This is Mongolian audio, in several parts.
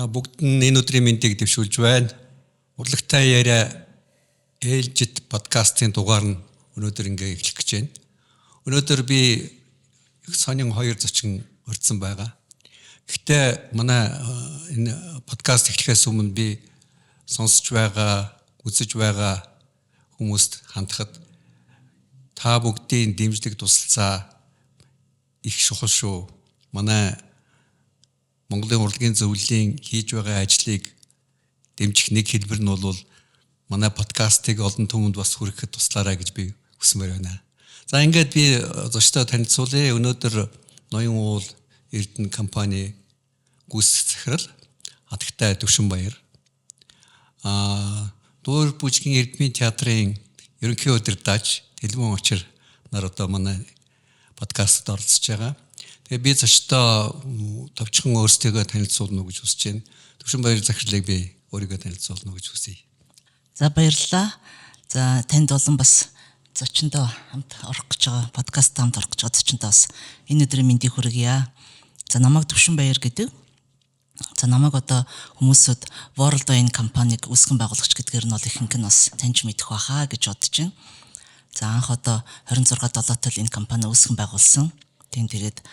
За бүгд нь энэ өдрийн мэндийг дэвшүүлж байна. Урлагтай яриа ээлжид подкастын дугаар нь өнөөдөр ингээ эхлэх гэж байна. Өнөөдөр би сонин 2 зочин урьдсан байгаа. Гэхдээ манай энэ подкаст эхлэхээс өмнө би сонсож байгаа, үзэж байгаа хүмүүст хандахад та бүгдийн дэмжлэг тусалцаа их чухал шүү. Манай Монголын урлагийн зөвлөлийн хийж байгаа ажлыг дэмжих нэг хэлбэр нь бол манай подкастыг олон түмэнд бас хүрэхэд туслаарай гэж би хүсмээр байна. За ингээд би зочдоо танилцуулъя. Өнөөдөр Ноён уул Эрдэнэ компани гүйцэтгэх захирал Хатагтай Төвшинбаяр. Дуур бүжгийн Эрдмийн театрын ерөнхий удирдаач Тэлмэн Учир нар одоо манай подкастт оролцож байгаа. Тэгээ би зочдоо товчхон өөрсдөө танилцуулна гэж хүсэж байна. Төвшинбаяр захирлыг би өөрийгөө танилцуулна гэж хүсье. За баярлалаа. За танд олон бас зочиндоо хамт орох гэж байгаа, подкаст хамт орох гэж байгаа зочиндоо бас энэ өдрийн мэндийг хүргье. За намайг Төвшинбаяр гэдэг. За намайг одоо хүмүүсүүд World Wine компаниг үүсгэн байгуулагч гэдгээр нь бол ихэнх нь бас таньж мэдэх байхаа гэж бодож байна. За анх одоо 26/7 энэ компани үүсгэн байгуулсан. Тэгээд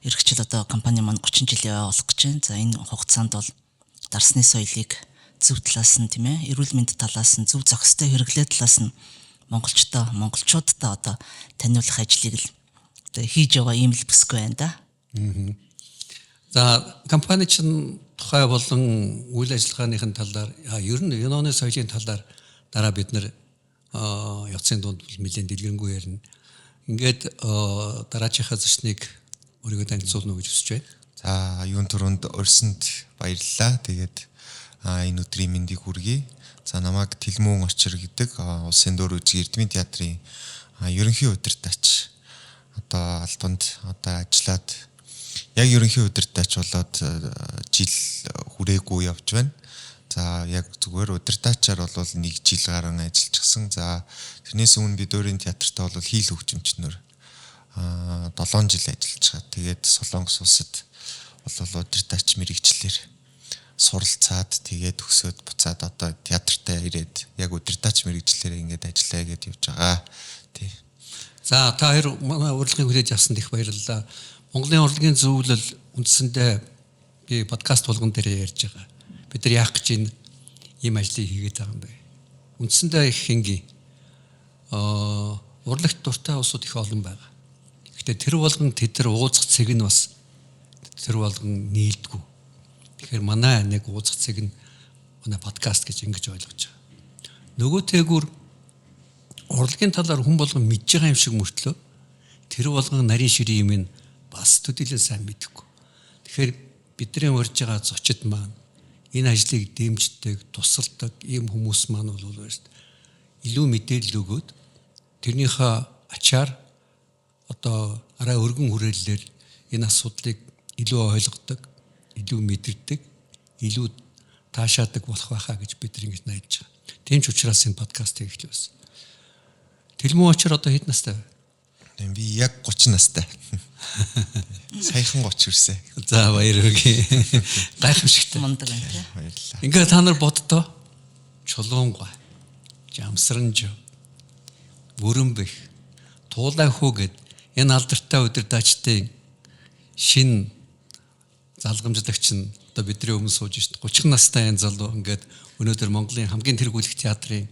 эх жил одоо компани маань 30 жилийн болох гэж байна. За энэ хугацаанд бол дарсны соёлыг зөв талаас нь тийм ээ, эрүүл мэнд талаас нь, зөв зохистой хэрэглээ талаас нь монголчуудаа одоо таниулах ажлыг л одоо хийж байгаа юм л бүсгүй байна да. За компани чинь тухай болон үйл ажиллагааныхын талаар ер нь юуны соёлын талаар дараа бид нар явцын дунд нэлээд дэлгэрэнгүй ярина. Ингээд дараачихаа зочныг өөрийгөө танилцуулна гэж хүсэж байна. За юун түрүүнд урьсанд баярлалаа. Тэгээд энэ өдрийн мэндийг хүргэе. За намайг Тэлмэн Учир гэдэг улсын дуур бүжгийн Эрдмийн театрын ерөнхий удирдаач одоо албанд одоо ажиллаад яг ерөнхий удирдаач болоод жил хүрээгүй явж байна. За яг зүгээр удирдаачаар бол 1 жил гарan ажиллаж гисэн. За тэрнээс өмнө бид өөрийн театртаа бол хийл хөгжимчнөр 7 жил ажиллаж байгаа. Тэгээд Солонгос улсад бол удирдаач мэрэгчлэр суралцаад тэгээд төгсөөд буцаад одоо театртаа ирээд яг удирдаач мэрэгчлэр ингээд ажиллаа гэдээ явж байгаа. Тий. За та хоёр манай урлагийн хүлээж авсанд их баярлалаа. Монголын урлагийн зөвлөл үндсэндээ би подкаст болгон дээр ярьж байгаа. Бид нар яах гэж ийм ажлыг хийгээд байгаа юм бэ? Үндсэндээ их хингийн урлагт дуртай улсууд их олон байгаа. Гэхдээ тэр болгон тэдэр ууцах цэг нь бас тэр болгон нийлдэггүй. Тэгэхээр манай нэг ууцах цэг нь манай подкаст гэж ингэж ойлгож байгаа. Нөгөө тээгүр урлагийн талаар хүн болгон мэдж байгаа юм шиг мөртлөө тэр болгон нарийн ширийн юм нь бас төдийлөн сайн мэдэхгүй. Тэгэхээр бидний урьж байгаа зочид маань энэ ажлыг дэмждэг, тусалдаг ийм хүмүүс маань бол илүү мэдээлэл өгөөд тэрнийхээ ачаар одоо арай өргөн хүрээллээр энэ асуудлыг илүү ойлгодог, илүү мэдэрдэг, илүү таашаадаг болох байхаа гэж бид ингэж найдаж байгаа. Тийм ч учраас энэ подкастыг эхлүүлсэн. Тэлмэн Учир одоо хэд настай вэ? Би яг 30 настай. Саяхан 30 хүрсэн. За баяр хүргэе. Гайхамшигтай. Мундаг байна тий. Баярлалаа. Ингээ та нар боддоо чулуунгаа, жамсранж, бүрэнбэх, туулай хүү гэд энэ алдартай удирдаачдын шин залгамжлагч нь одоо бидний өмнө сууж шít 30 настай энэ залуу ингээд өнөөдөр Монголын хамгийн тэргүүлэх театрын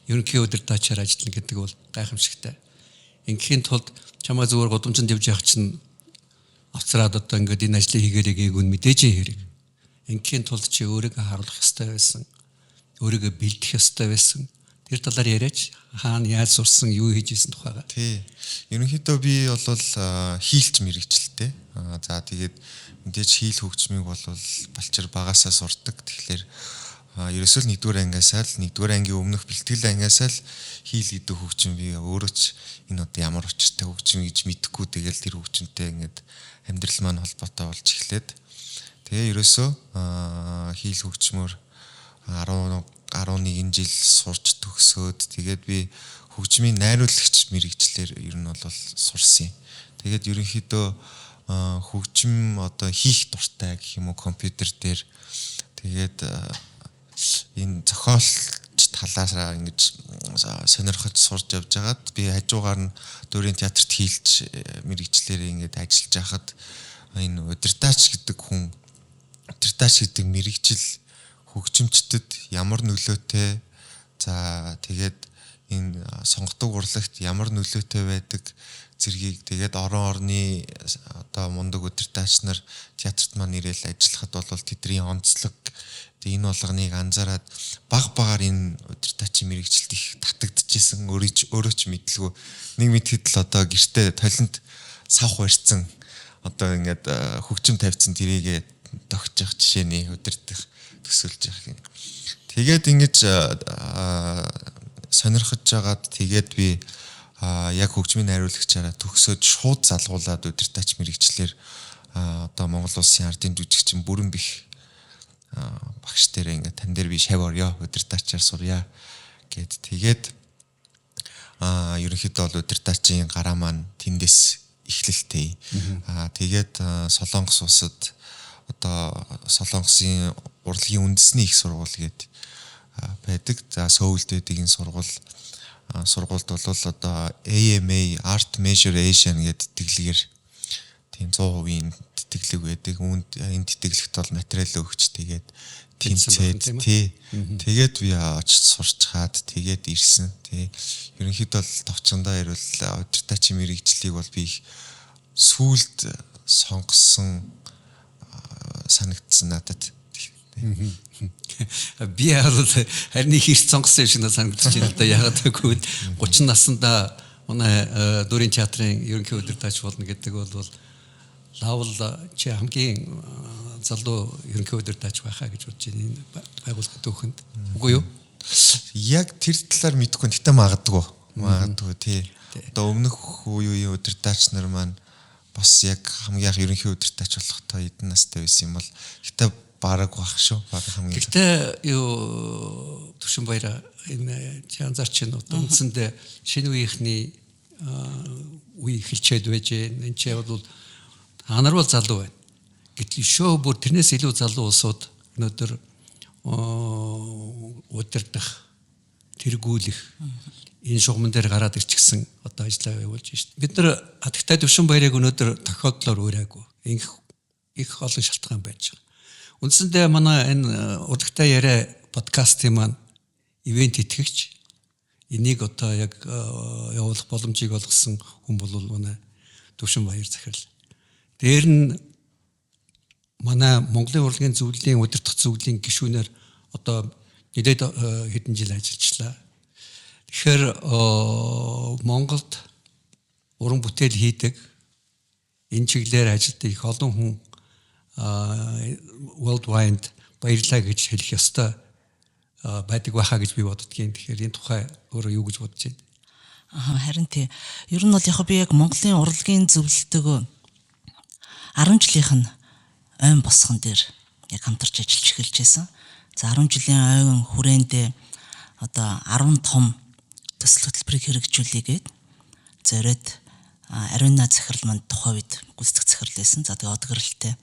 ерөнхий удирдаачаар ажиллана гэдэг бол гайхамшигтай. Ингийн тулд чамаа зүгээр годомжинд явж явах чинь авцраад одоо ингээд энэ ажлыг хийгээрэй гээг нь мэдээж хэрэг. Ингийн тулд чи өөрийгөө харуулах ёстой байсан. Өөрийгөө бэлдэх ёстой байсан. Тэр талаар яриач хаана яаж сурсан, юу хийж исэн тухайга. Тий. Ерөнхийдөө би бол хийлч мэрэгчлээ. За тэгээд мэдээж хийл хөгжмийг бол балчир багасаа сурдаг. Тэгэхээр ерөөсөө 1-р ангиасаа л 1-р ангийн өмнөх бэлтгэл ангиасаа л хийл гэдэг хөгжим би өөрөө ч энэ одоо ямар учиртай хөгжим гэж мэдэхгүй тэгэл тэр хөгжимтэй ингээд амьдрал маань холбоотой болж эхлээд тэгээ ерөөсөө хийл хөгжмөр 11 жил сурч төгсөөд тэгээд би хөгжмийн найруулагч мэрэгчлэр ер нь бол сурсан юм. Тэгээд ерөнхийдөө хөгжим одоо хийх дуртай гэх юм уу компьютер дээр Тэгээд энэ зохиолч талаараа ингэж сонирхож сурж явж байгаад би хажуугаар нь дөрийн театрт хийлж мэрэгчлэрээ ингэж ажиллаж байхад энэ удирдаач гэдэг хүн удирдаач гэдэг мэрэгжил хөгжимчдөд ямар нөлөөтэй за тэгээд энэ сонгодог урлагт ямар нөлөөтэй байдаг зэргийг тэгээд орны одоо мундаг удирдаач нар театрт маань ирээл ажиллахад бол тэдний онцлог энэ болгоныг анзаараад баг энэ удирдаачийн мэрэгжилт их татагдчихсэн өөрөө ч мэдлгүй нэг мэдэхэд л одоо гэртээ толинд савх барьцсан одоо ингээд хөгжим тавьсан тэрийгэ тогтж явах жишээний удирдах төсөлж явах юм. Тэгээд ингэж сонирхож жагаад тэгээд би яг хөгжмийн найруулагчаараа төгсөөд шууд залгуулад удирдаач мэрэгчлэр одоо Монгол улсын ардын жүжигчин бүрэн бих багш дээр ингээд тань дээр би шав орё удирдаачаар сурья гэд тэгээд ерөнхийдөө бол удирдаачийн гараа маань тэндээс эхлэлтэй. Тэгээд Солонгос улсад одоо Солонгосын урлагийн үндэсний их сургууль гээд байдаг. За Сөүлд байдаг энэ сургуульд бол одоо AMA Art Measure Asian гэдэг тэтгэлгээр тийм 100% тэтгэлэг байдаг. Энэ тэтгэлэгт бол материал өгч тэгээд тэнцээд тэгээд би очиж сурч хаад тэгээд ирсэн. Тэг. Ерөнхийдөө бол товчондоо ирвэл удирдаачийн мэрэгжлийг бол би сүүлд сонгосон санагдсан надад. Би харин их их сонгосон юм шиг санагдаж байна л да. Ягаад гэвэл 30 наснда манай дөрийн театрын ерөнхий удирдаач болно гэдэг бол лавл чи хамгийн залуу ерөнхий удирдаач байхаа гэж бодож байна. Энэ байгууллагын түүхэнд. Үгүй юу? Яг тэр талаар мэдэхгүй. Гэтэ магадгүй тий. Одоо өмнөх үеийн удирдаач нар маань бас яг хамгийн анх ерөнхий удирдаач болохтой эдэн настай байсан юм бол гэтэ бараг бах шүү. Бараг хамгийн. Гэхдээ юу Төвшинбаяр энэ чанзарч нь одоо үндсэндээ шинэ үеийнхний үе эхэлчээд байж энэ ч бол та нар бол залуу байна. Гэтэл шоу бүр тэрнээс илүү залуу улсууд өнөөдөр удирдах, тэргүүлэх энэ шугамн дээр гараад ирчихсэн одоо ажиллаа явуулж байна шүү дээ. Бид нар хатагтай Төвшинбаярыг өнөөдөр тохиолдлоор уураагүй. Их олон шалтгаан байж байгаа. Үндсэндээ манай энэ урлагтай яриа подкастын маань ивент итгэгч энийг одоо яг явуулах боломжийг олгосон хүн бол манай Төвшинбаяр захирал. Дээр нь манай Монголын урлагийн зөвлөлийн удирдах зөвлөлийн гишүүнээр одоо нэлээд хэдэн жил ажиллачлаа. Тэгэхээр Монголд уран бүтээл хийдэг энэ чиглэлээр ажилладаг их олон хүн worldwide баярлаа гэж хэлэх ёстой байдаг байхаа гэж би боддгийн. Тэгэхээр энэ тухай өөрөө юу гэж бодож байна? Харин тий. Ер нь бол яг би яг Монголын урлагийн зөвлөлтөг 10 жилийнх нь ойн босгон дээр яг хамтарч ажиллаж эхэлж байсан. За 10 жилийн ойн хүрээндээ одоо 10 том төсөл хөтөлбөрийг хэрэгжүүлээгээд зориод Ариуна захирал манд тухайн үед гүйцэтгэх захирал байсан. За тэгээ одгөрлөлтэй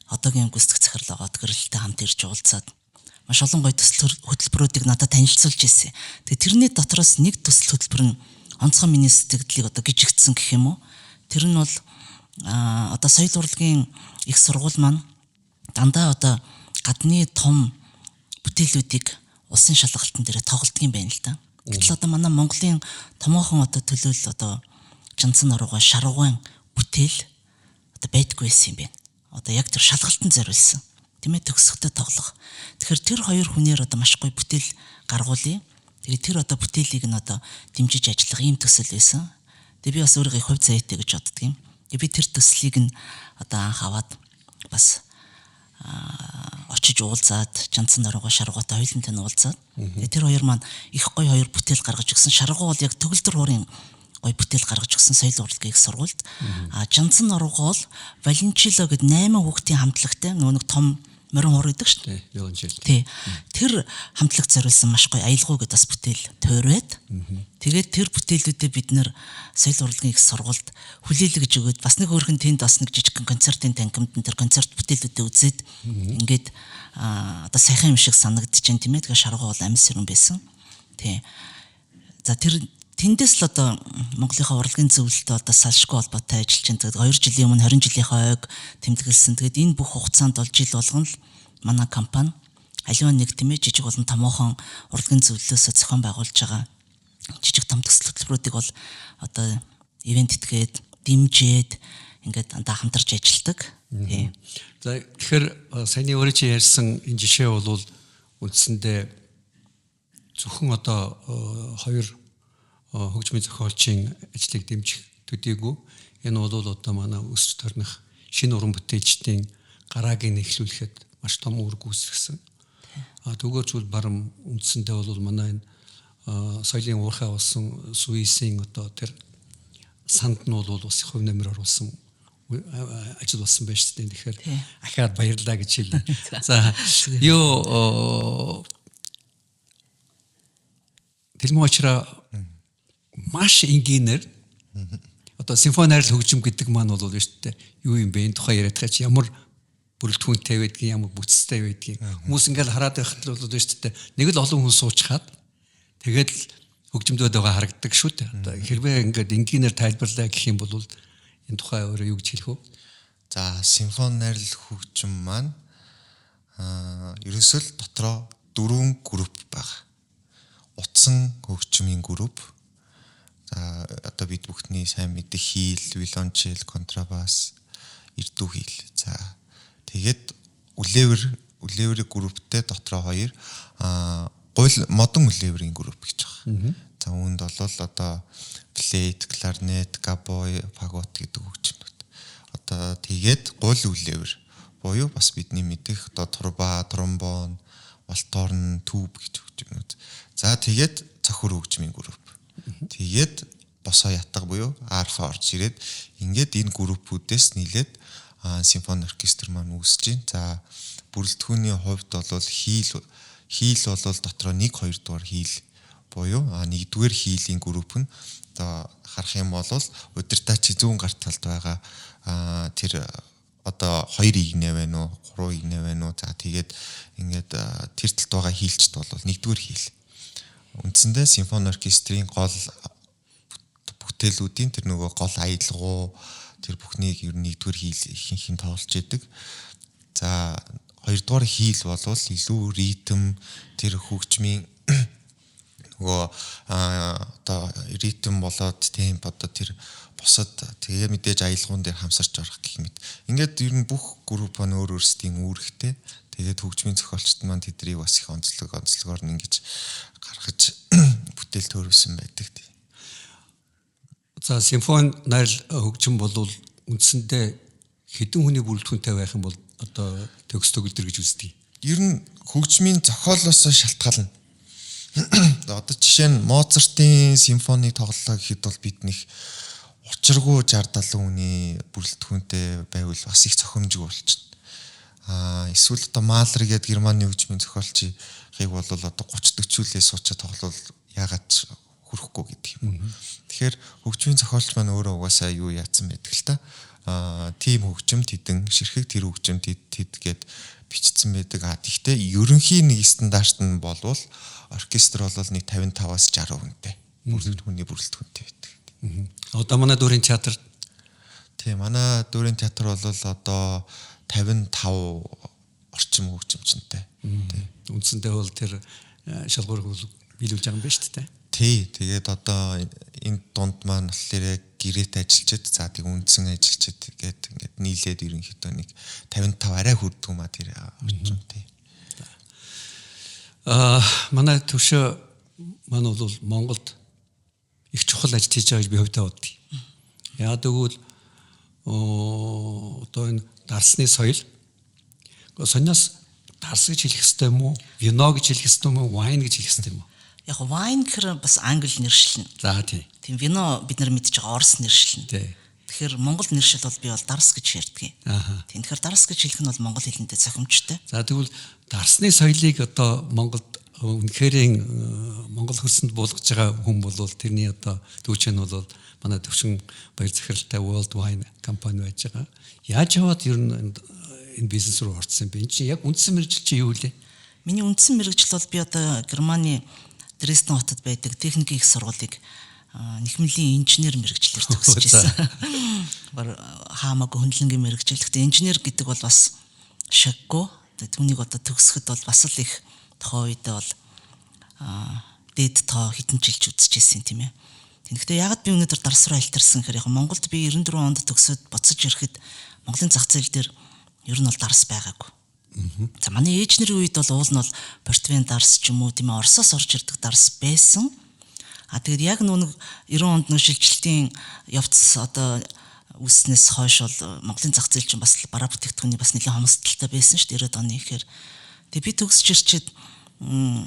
одоогийн гүйцэтгэх захирал одгөрлөлтэй хамт ирж уулзаад маш олон гоё төсөл хөтөлбөрүүдийг надад танилцуулж ирсэн. Тэгээ тэрний дотроос нэг төсөл хөтөлбөр нь онцгой миний сэтгэлдлийг одоо гжигдсэн гэх юм уу. Тэр нь бол одоо соёл урлагийн их сургууль маань дандаа одоо гадны том бүтээлүүдийг улсын шалгалтын дээр тоглолтгийн байна л да. Гэтэл одоо манай Монголын томоохон одоо төлөөлөл одоо Жанцсан оргоо шаргуун бүтээл одоо байдаггүй байсан юм байна. Одоо яг тэр шалгалтанд зориулсан. Тийм ээ төгсгөдөд тоглох. Тэгэхээр тэр хоёр хүнээр одоо маш гоё бүтээл гаргуулъя. Тэгээ тэр одоо бүтээлийг нь одоо дэмжиж ажиллах ийм төсөл байсан. Тэгээ би бас өөрийгөө хувь заяатай гэж боддөг юм. Тэгээ би тэр төслийг нь одоо анх аваад бас очиж уулзаад Жанцсан оргоо шаргуутай хоёулантай нь уулзаад тэгээ тэр хоёр маань их гоё хоёр бүтээл гаргаж өгсөн. Шаргуу бол яг төгөлдөр хуурын гоё бүтээл гаргаж өгсөн соёл урлагийн их сургуульд. Жанцсан оргоо бол Валенчило гэдэг 8 хүүхдийн хамтлагтай нөгөө нэг том морин уур гэдэг шүү дээ. Тий, Леон жил. Тий. Тэр хамтлаг зориулсан маш гоё аялгау гэдэг бас бүтээл тойроод. Тэгээд тэр бүтээлүүдээ бид нэр соёл урлагийн их сургуульд хүлээлгэж өгөөд бас нэг өөрхөн тэнд бас нэг жижигхэн концертын танхимд тэр концерт бүтээлүүдээ үзээд ингээд одоо сайхан юм шиг санагдаж байна тийм ээ. Тэгээ шаргуу бол амис хэрүүн байсан. Тий. За тэр тэндээс л одоо Монголынхаа урлагийн зөвлөлтөд одоо салшгүй холбоотой ажиллаж байна. Тэгээд 2 жилийн өмнө 20 жилийнхаа ойг тэмдэглэсэн. Тэгээд энэ бүх хугацаанд бол жил болгон л манай компани аливаа нэг тийм ээ жижиг болон томоохон урлагийн зөвлөлөөсөө зохион байгуулж байгаа жижиг том төсөл хөтөлбөрүүдийг бол одоо ивент итгээд дэмжиж ингээд андаа хамтарч ажилладаг. Тийм. За тэгэхээр саяны өөрөө чи ярьсан энэ жишээ бол үндсэндээ зөвхөн одоо хоёр хөгжмийн зохиолчийн ажлыг дэмжих төдийгүй энэ бол одоо манай өсч төрнөх шинэ уран бүтээлчдийн гарааг нэхлүүлэхэд маш том үүрэг үүсгэсэн. Түүгээр зүйл барам үндсэндээ бол манай энэ соёлын уурхай болсон Суисийн одоо тэр санд нь бол бас хувь нэмэр оруулсан ажил болсон байж тээ. Тэгэхээр ахаад баярлалаа гэж хэлье. За юу Тэлмочра маш энгийнээр одоо симфони найрал хөгжим гэдэг маань бол шүү дээ. Юу юм бэ? Энэ тухай яриад байгаа чи ямар бүрэлдэхүүнтэй байдгийг, ямар бүтцтэй байдгийг хүмүүс ингээл хараад байхад л бол шүү дээ. Нэг л олон хүн суучхаад тэгээд л хөгжимдөөд байгаа харагддаг шүү дээ. Одоо хэрвээ ингээд энгийнээр тайлбарлаа гэх юм бол энэ тухай өөрөө юу гэж хэлэх вэ? За симфони найрал хөгжим маань ерөөсөө л дотроо 4 групп байгаа. Утсан хөгжмийн групп. За одоо бид бүхний сайн мэддэг хийл, виолончел, контрабас, эрдүү хийл. За тэгээд үлээвэр групптэй дотроо 2 гуйл модон үлээврийн групп гэж байгаа. За үүнд бол одоо флейт, кларнет, габой, фагот гэдэг хөгжмүүд. Одоо тэгээд гуйл үлээвэр буюу бас бидний мэдих одоо турба, тромбон, валторн, түб гэж хөгжмүүд. За тэгээд цохор хөгжмийн групп. Тэгээд босоо ятга буюу арфа орж ирээд ингээд энэ группүүдээс нийлээд симфони оркестр маань үүсэж байна. За бүрэлдэхүүний хувьд бол хийл бол дотроо 1-2 дугаар хийл буюу 1-р хийлийн групп нь одоо харах юм бол удирдаач зүүн гарт талд байгаа тэр одоо 2 игнэ байна уу 3 игнэ байна уу. За тэгээд ингээд тэр талд байгаа хийлчд бол 1-р хийл. Үндсэндээ симфони оркестрийн гол бүтээлүүдийн тэр нөгөө гол аялгау тэр бүхнийг ер нь 1-р хийл ихэнх нь тоглож идэг. За 2-р хийл бол илүү ритм тэр хөгжмийн нөгөө одоо ритм болоод темп одоо тэр босод тэгээ мэдээж аялгаунд дээр хамсарч орох гэх мэт. Ингээд ер нь бүх групп нь өөр өөрсдийн үүрэгтэй. Тэгээд хөгжмийн зохиолчд маань тэднийг бас их онцлогоор нь ингэж гаргаж бүтээл төрүүлсэн байдаг. За симфони найрал хөгжим бол үндсэндээ хэдэн хүний бүрэлдэхүүнтэй байх юм бол одоо төгс төгөлдөр гэж үздэг. Ер нь хөгжмийн зохиолоос шалтгаална. Одоо жишээ нь Моцартын симфони тоглолоо гэхэд бол бид нэг учиргүй 60-70 хүний бүрэлдэхүүнтэй байвал бас их цохимжгүй болчихно. Эсвэл одоо Малер гэдэг Германы хөгжмийн зохиолчийг бол одоо 30-40-ээс суучаад тоглол яагаад хүрэхгүй гэдэг юм. Тэгэхээр хөгжмийн зохиолч маань өөрөө угаасаа юу яатсан байдаг л та. Тим хөгжимд хэдэн ширхэг тэр хөгжимд хэд бичсэн байдаг. Гэхдээ ерөнхийн нэг стандарт нь болвол оркестр бол нэг 55-аас 60 хүнтэй. Хүний бүрэлдэхүүнтэй байдаг. Одоо манай дүүрийн театр тийм манай дүүрийн театр бол одоо 55 орчим хөгжимчтэй. Үндсэндээ бол тэр шалгуур биелүүлж байгаа юм байна шүү дээ. Тий, тэгээд одоо энэ дунд маань болохоор гэрээт ажиллаж, за тэг үндсэн ажиллаж тэгээд ингээд нийлээд ерөнхийдөө нэг 55 арай хүрдэг юм а тэр орчимтэй. Манай төвшөө маань бол Монголд их чухал ажил хийж байгаа гэж би хувьдаа боддог. Яагаад гэвэл одоо энэ дарсны соёл сониос дарс гэж хэлэх хэрэгтэй юм уу? Вино гэж хэлэх хэрэгтэй юм уу? Вайн гэж хэлэх хэрэгтэй юм уу? Яг вайн гэхэр бас англи нэршил нь. За тийм. Тийм вино бид нар мэдж байгаа орос нэршил нь. Тийм. Тэгэхээр монгол нэршил бол би бол дарс гэж ярьдаг. Ааха. Тэгэхээр дарс гэж хэлэх нь бол монгол хэлэндээ зохимжтой. За тэгвэл дарсны соёлыг одоо Монголд үнэхээр Монгол хөрсөнд буулгаж байгаа хүн бол тэрний одоо төвчэн бол манай төвшин баяр захиралтай World Wine компани байж байгаа. Яаж яваад ер нь энэ бизнес руу орсон бэ? Энд чинь яг үндсэн мэргэжил чи юу вэ? Миний үндсэн мэргэжил бол би одоо Германы Дрезден хотод байдаг техникийн их сургуулийг нэхмэлийн инженер мэргэжлэр төгсөж ирсэн. Бар хаамаагүй хөндлөнгийн мэргэжил. Гэхдээ инженер гэдэг бол бас шаггүй. Түүнийг одоо төгсөхөд бол бас л их тохоо үедээ бол дээд тоо хитэн жилч үзчихсэн тийм ээ. Тэгэхдээ ягаад би өнөөдөр дарс руу альтарсан гэхээр яг Монголд би 94 онд төгсөөд буцаж ирэхэд Монголын зах зээл дээр ер нь бол дарс байгаагүй. За манай ээжнэрийн үед бол уул нь бол портвен дарс ч юм уу тийм ээ Оросоос орж ирдэг дарс байсан. Тэгээд яг нэг 90 онд нэг шилжилтийн явц одоо үүснээс хойш бол Монголын зах зээл чинь бас бараа бүтээгдэхүүний бас нэлээд хомсдолтой байсан шүү дээ 90-ад оны ихээр. Тэгээд би төгсөж ирчээд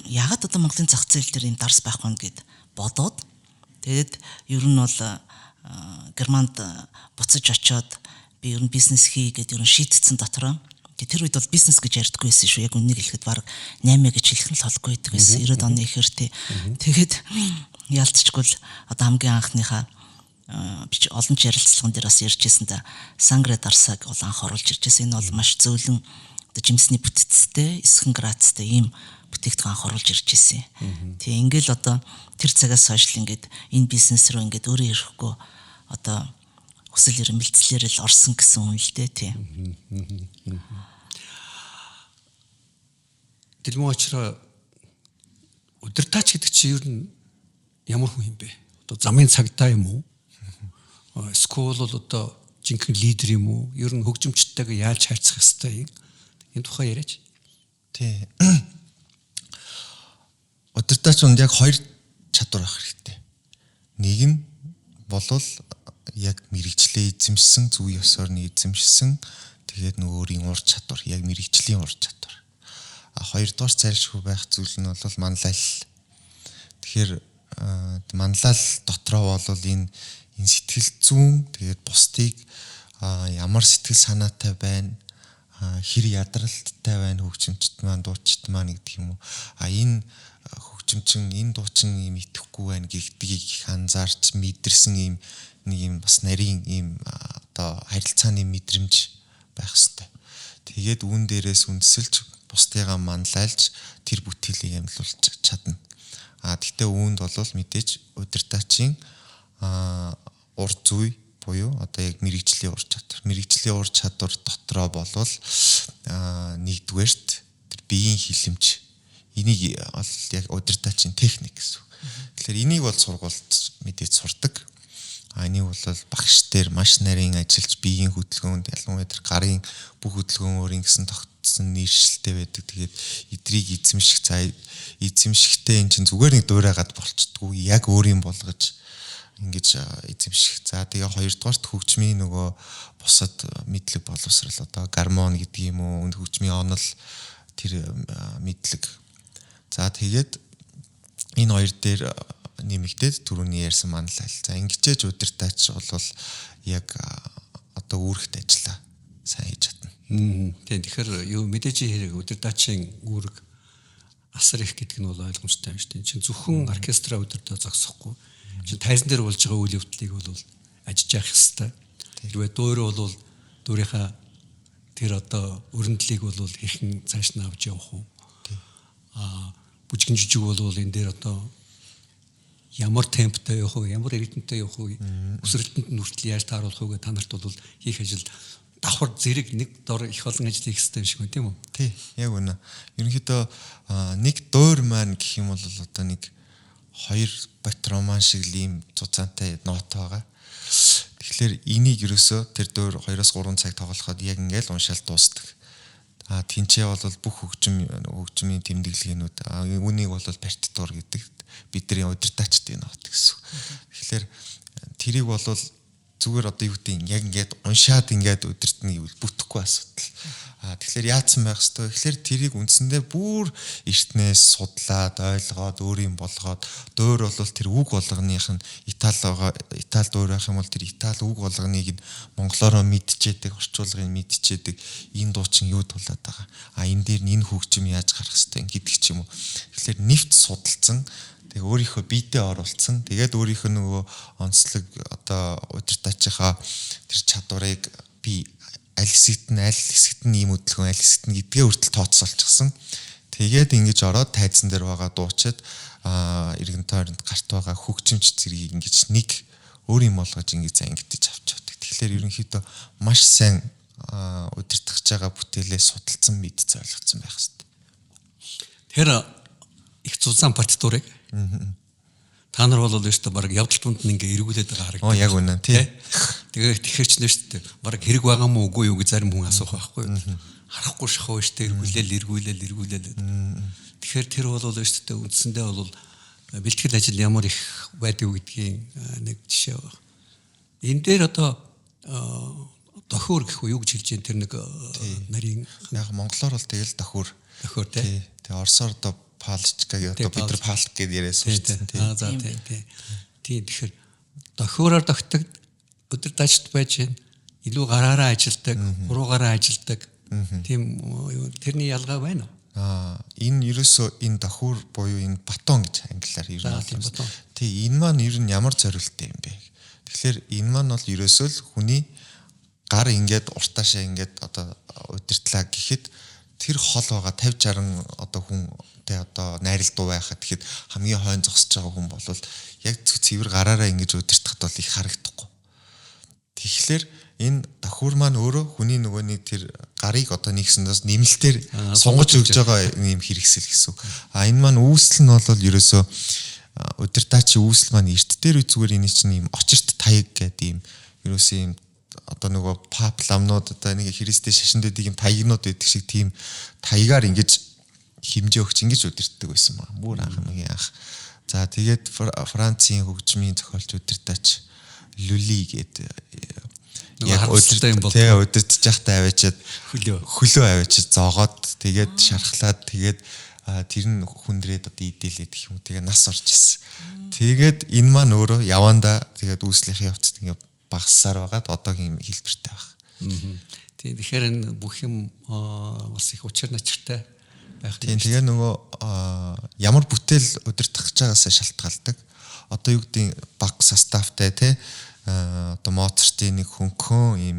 ягаад одоо Монголын зах зээл дээр юм дарс байхгүй нь гэд бодоод тэгээд ер нь бол Германд буцаж очиод би ер нь бизнес хий гэдээ ер нь шийдсэн дотроо. Тэр үед бол бизнес гэж ярьдаггүй байсан шүү. Яг үннийг хэлэхэд баг 8 гэж хэлэх нь л холгүй байдаг байсан. 90-ад оны ихэр тий. Тэгээд яалтчгүй л одоо хамгийн анхныхаа би ч олон ч ярилцлаган дээр бас ярьжсэн та Сангрэ дарсаг бол анх оруулж иржсэн. Энэ бол маш зөөлөн одоо жимсний бүтцтэй, эсхэн грацтай ийм бүтээгдэхүүн анх оруулж иржсэн. Тий ингээл одоо тэр цагаас хойш л ингээд энэ бизнес рүү ингээд өөрөө ирэхгүй одоо хүсэл эрмэлзлээр л орсон гэсэн юм л дээ тий. Дэлмөө очроо удирдаач гэдэг чинь ер нь ямар хүн юм бэ? Одоо замын цагдаа юм уу? Эсвэл бол одоо жинхэнэ лидер юм уу? Ер нь хөгжимчтэйгээ яаж харьцах ёстой юм? Энэ тухай яриач. Тий. Удирдаач унд яг хоёр чадвар авах хэрэгтэй. Нэг нь болвол яг мэрэгчлээ эзэмшсэн, зөв ёсоор нь эзэмшсэн. Тэгээд өөрийн ур чадвар, яг мэрэгчлийн ур чадвар. Хоёрдугаар зайлшгүй байх зүйл нь бол манлайл. Тэгэхээр манлайл дотроо бол энэ сэтгэл зүүн, тэгээд бусдыг ямар сэтгэл санаатай байна, хэр ядралттай байна хөгжимчт маань, дуучид маань гэдэг юм уу. Энэ хөгжимчин, энэ дуучин юм итгэхгүй байна гэдгийг анзаарч мэдэрсэн юм нэг юм бас нарийн ийм одоо харилцааны мэдрэмж байх хэвээр. Тэгээд үүн дээрээс үндэслэж бусдыгаа манлайлж тэр бүтээлийг амьлуулж чадна. Гэхдээ үүнд бол мэдээж удирдаачийн ур зүй буюу одоо яг мэрэгжлийн ур чадвар. Мэрэгжлийн ур чадвар дотроо болвол нэгдүгээрт тэр биеийн хилэмж. Энийг бол яг удирдаачийн техник гэсэн. Тэгэхээр энийг бол сургуульд мэдээж сурдаг. Энийг бол багш дээр маш нарийн ажиллаж биеийн хөдөлгөөнд ялангуяа тэр гарын бүх хөдөлгөөн өөрийн гэсэн тогтсон нийршилтэй байдаг. Тэгээд эдрийг эзэмших эзэмшихтэй эн чинь зүгээр нэг дуурайгаад болцдгүй. Яг өөрийн болгож ингэж эзэмших. За тэгээ хоёрдугаарт хөгжмийн нөгөө бусад мэдлэг боловсрал одоо гармон гэдэг юм уу, хөгжмийн онол тэр мэдлэг. За тэгээд энэ хоёр дээр нэмэгдээд түрүүний ярьсан манлайл. За ингэжээж удирдаач бол яг одоо үүрэгт ажиллаа сайн хийж чадна. Тэгэхээр юу мэдээж хэрэг удирдаачийн үүрэг асар их гэдэг нь бол ойлгомжтой юм шүү дээ. Чин зөвхөн оркестраа удирдах зогсохгүй. Чин тайзан дээр болж байгаа үйл явдлыг бол ажиж явах хэрэгтэй. Хэрвээ дөөр бол дөөрийнхаа тэр одоо өрнөдлийг бол хэрхэн цааш нь авч явах уу? Бүжгэн жижиг бол энэ дээр одоо ямар темптэй явах уу, ямар ритмтэй явах уу, өсрэлтэнд нь хүртэл яаж тааруулах уу гэх та нарт бол хийх ажил давхар зэрэг нэг дор их олон ажил хийх хэрэгтэй юм шиг байна тийм үү? Тий, яг үнэ. Ерөнхийдөө нэг дуур маань гэх юм бол одоо нэг 2 бат роман шиг ийм цуцаантай нот байгаа. Тэгэхээр энийг ерөөсөө тэр дуур 2-3 цаг тоглоход яг ингээл уншаал дуустдаг. Тинчээ бол бүх хөгжмийн тэмдэглэгээнүүд үүнийг бол партитур гэдэг бидний удирдаачдын нот гэсэн. Тэгэхээр тэрийг бол зүгээр одоо юу гэдэг яг ингээд уншаад ингээд удирдна гэвэл бүтэхгүй асуудал. Тэгэхээр яатсан байх хэвээр тэгэхээр тэрийг үндсэндээ бүр эртнээс судлаад ойлгоод өөрийн болгоод дөөр бол тэр үг болгоных нь Итали дөөр байх юм бол тэр Итали үг болгоныг нь монголоор мэдчихэдэг, орчуулгыг мэдчихэдэг энэ дуучин юу тулаад байгаа. Энэ дээр нь энэ хөгжим яаж гарах хэвтэй гэдэг ч юм уу. Тэгэхээр нэвт судалсан тэгээ өөрийнхөө биедээ оруулсан. Тэгээд өөрийнх нь нөгөө онцлог одоо удирдахчийнхаа тэр чадварыг би аль хэсэгт нь ийм хөдөлгөөн аль хэсэгт нь гэдгээ хүртэл тооцоолчихсан. Тэгээд ингэж ороод тайзан дээр байгаа дуучид иргэн тойронд гарт байгаа хөгжимч зэргийг ингэж нэг өөр юм болгож ингэж ангидж авч явдаг. Тэгэхээр ерөнхийдөө маш сайн удирдах байгаа бүтээлээ судалсан мэдж ойлгоцсон байх хэрэгтэй. Тэр их зузаан партитурыг та нар бол өөртөө баг явдал тунд нь ингээ эргүүлээд байгаа харагдав. Яг үнэ тий. Тэгээд тэгэхэр ч нэрчтэй баг хэрэг байгаа мó үгүй юу гэж зарим хүн асуух байхгүй. Харахгүй шахав штэ эргүүлээл. Тэгэхээр тэр бол өөртөө үндсэндээ бол бэлтгэл ажил ямар их байдаг гэдгийн нэг жишээ байна. Энэ дээр одоо дохиур гэх үү юу гэж хэлж дээ тэр нэг нарийн яг монголоор бол тэгэл дохиур тий. Тэгээ орсоор одоо палчка гэдэг одоо бид нар палк гэдээ яриас шүү дээ. За тий. Тэгэхээр дохиураар догтдаг удирдагчд байж гэн илүү гараараа ажилдаг, хуруугаараа ажилдаг. Тийм тэрний ялгаа байна уу? Энэ ерөөсөө энэ дохиур буюу энэ батон гэж англиар ер нь байна. Тий, энэ маань ер нь ямар зориулттай юм бэ? Тэгэхээр энэ маань бол ерөөсөө л хүний гар ингээд уртаашаа ингээд одоо удирдлаа гэхэд тэр хол байгаа 50 60 одоо хүн тэ одоо найралдуу байхад тэгэхэд хамгийн хойно зогсож байгаа хүн бол яг цэвэр гараараа ингэж удирдахад бол их харагдахгүй. Тэгэхээр энэ дохиур маань өөрөө хүний нөгөө нэг тэр гарыг одоо нэгсэндээс нэмэлтээр сунгаж өгж байгаа юм хэрэгсэл гэсэн. Энэ маань үүсэл нь бол ерөөсөө удирдаачийн үүсэл маань эрт дээр зүгээр энэ чинь юм очирт таяг гэдэг юм ерөөсөө юм одоо нөгөө пап ламнууд одоо нэг христийн шашиндуудыг юм таягнууд байдаг шиг тийм таягаар ингэж хэмжээ өгч ингэж удирддаг байсан маа. Бүр анх. За тэгээд Францын хөгжмийн зохиолч удирдаач Люли гэдэг яг удирдах жахтай аваачаад хөлөө аваачаад зоогоод тэгээд шархлаад тэгээд тэр нь хүндрээд одоо идэлээд гэх юм. Тэгээд нас орж исэн. Тэгээд энэ маань өөрөө явандаа тэгээд үүслийнхээ явцад ингэ багссаар байгаад одоогийн хэлбэртэй байна. Тийм тэгэхээр энэ бүх юм бас их учир начиртай байх. Тийм тэгээ нөгөө ямар бүтээл удирдах гэж байгаас шалтгаалдаг. Одоо юу гэдэг баг составтай тий одоо Моцартын нэг хөнгөн ийм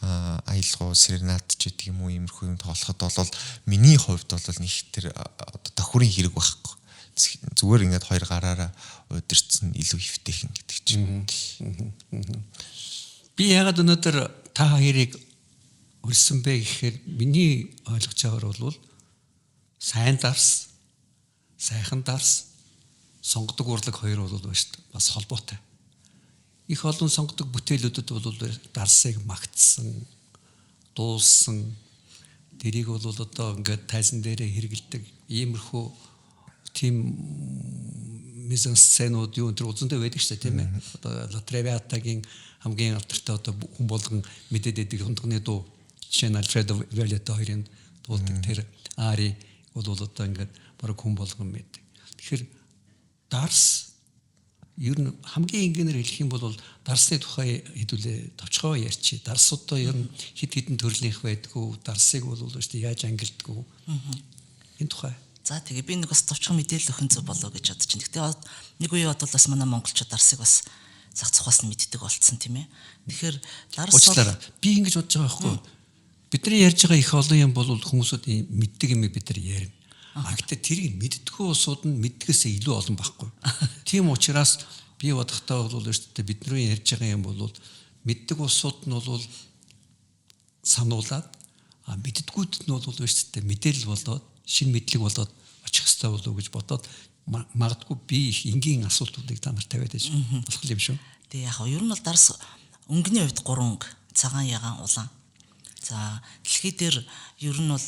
аялгау серенад ч гэдэг юм уу иймэрхүү юм тоолоход бол миний хувьд бол нэг тэр одоо тохиурын хэрэг байхгүй. Зүгээр ингээд хоёр гараараа удирцсан илүү хэвтэйхэн гэдэг чинь. Би ягаад өнөөдөр та хоёрыг өрсөн бэ гэхээр миний ойлгож байгаагаар бол сайн дарс, сайхан дарс, сонгодог урлаг хоёр бол бас холбоотой. Их олон сонгодог бүтээлүүдэд бол дарсыг магтсан, дууссан, тэрийг бол одоо ингээд тайзан дээрээ хэрэгэлдэг иймэрхүү тийм мизансценууд юу энэ үзэндээ байдаг шүү дээ тийм ээ. Одоо La Traviatагийн хамгийн алдартай одоо хүн болгон мэдээд байдаг хундганы дуу жишээ нь Alfredo Violeta хоёрын дуулдаг тэр ари бол одоо ингээд бараг хүн болгон мэддэг. Тэгэхээр дарс ер нь хамгийн энгийнээр хэлэх юм бол дарсны тухай хэдүүлээ товчхоо ярьчих. Дарс одоо ер нь хид хідэн төрлийнх байдгүй. Дарсыг бол шүү дээ яаж ангилдаггүй. Энэ тухай. За тэгээ би нэг бас товчхон мэдээлэл өгөх зүг болоо гэж бодож байна. Гэхдээ нэг үе бодвол бас манай монголчууд дарсыг бас зах цухаас нь мэддэг болцсон тийм ээ. Тэгэхээр дарс уучлаарай. Би ингэж бодож байгаа байхгүй. Бидний ярьж байгаа их олон юм бол хүмүүсүүд мэддэг юм бид нар ярина. Гэхдээ тэрийг мэддэггүй улсууд нь мэддгээсээ илүү олон байхгүй. Тийм учраас би бодохдоо бол өөртөө бидний ярьж байгаа юм бол мэддэг улсууд нь бол сануулаад мэддэггүйд нь бол өөртөө мэдээлэл болоод шинэ мэдлэг болоод очих хэрэгтэй болов уу гэж бодоод магадгүй би их энгийн асуултуудыг та нарт тавиад байж болох юм шүү. Тэгээ яг ер нь бол дарс өнгөний хувьд 3 өнгө, цагаан, ягаан, улаан. За дэлхий дээр ер нь бол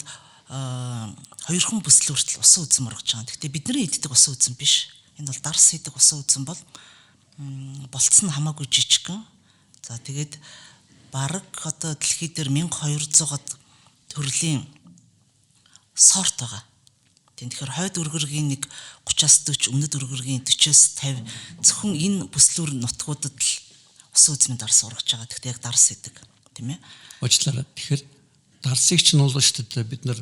2 хүн бүсэл хүртэл усан үзэн моргож байгаа. Гэхдээ бидний иддэг усан үзэн биш. Энэ бол дарс иддэг усан үзэн бол болцсон хамаагүй жижигхэн. За тэгээд бараг одоо дэлхий дээр 1200-аад төрлийн сорт байгаа. Тэгэхээр хойд өргөргийн нэг 30-аас 40, өмнөд өргөргийн 40-аас 50 зөвхөн энэ бүслүүр нутгуудад л ус үзмийн дарс ургаж байгаа. Тэгтээ яг дарс гэдэг, тийм ээ. Уучлаарай. Тэгэхээр дарсыг ч нь бол шүү дээ бид нар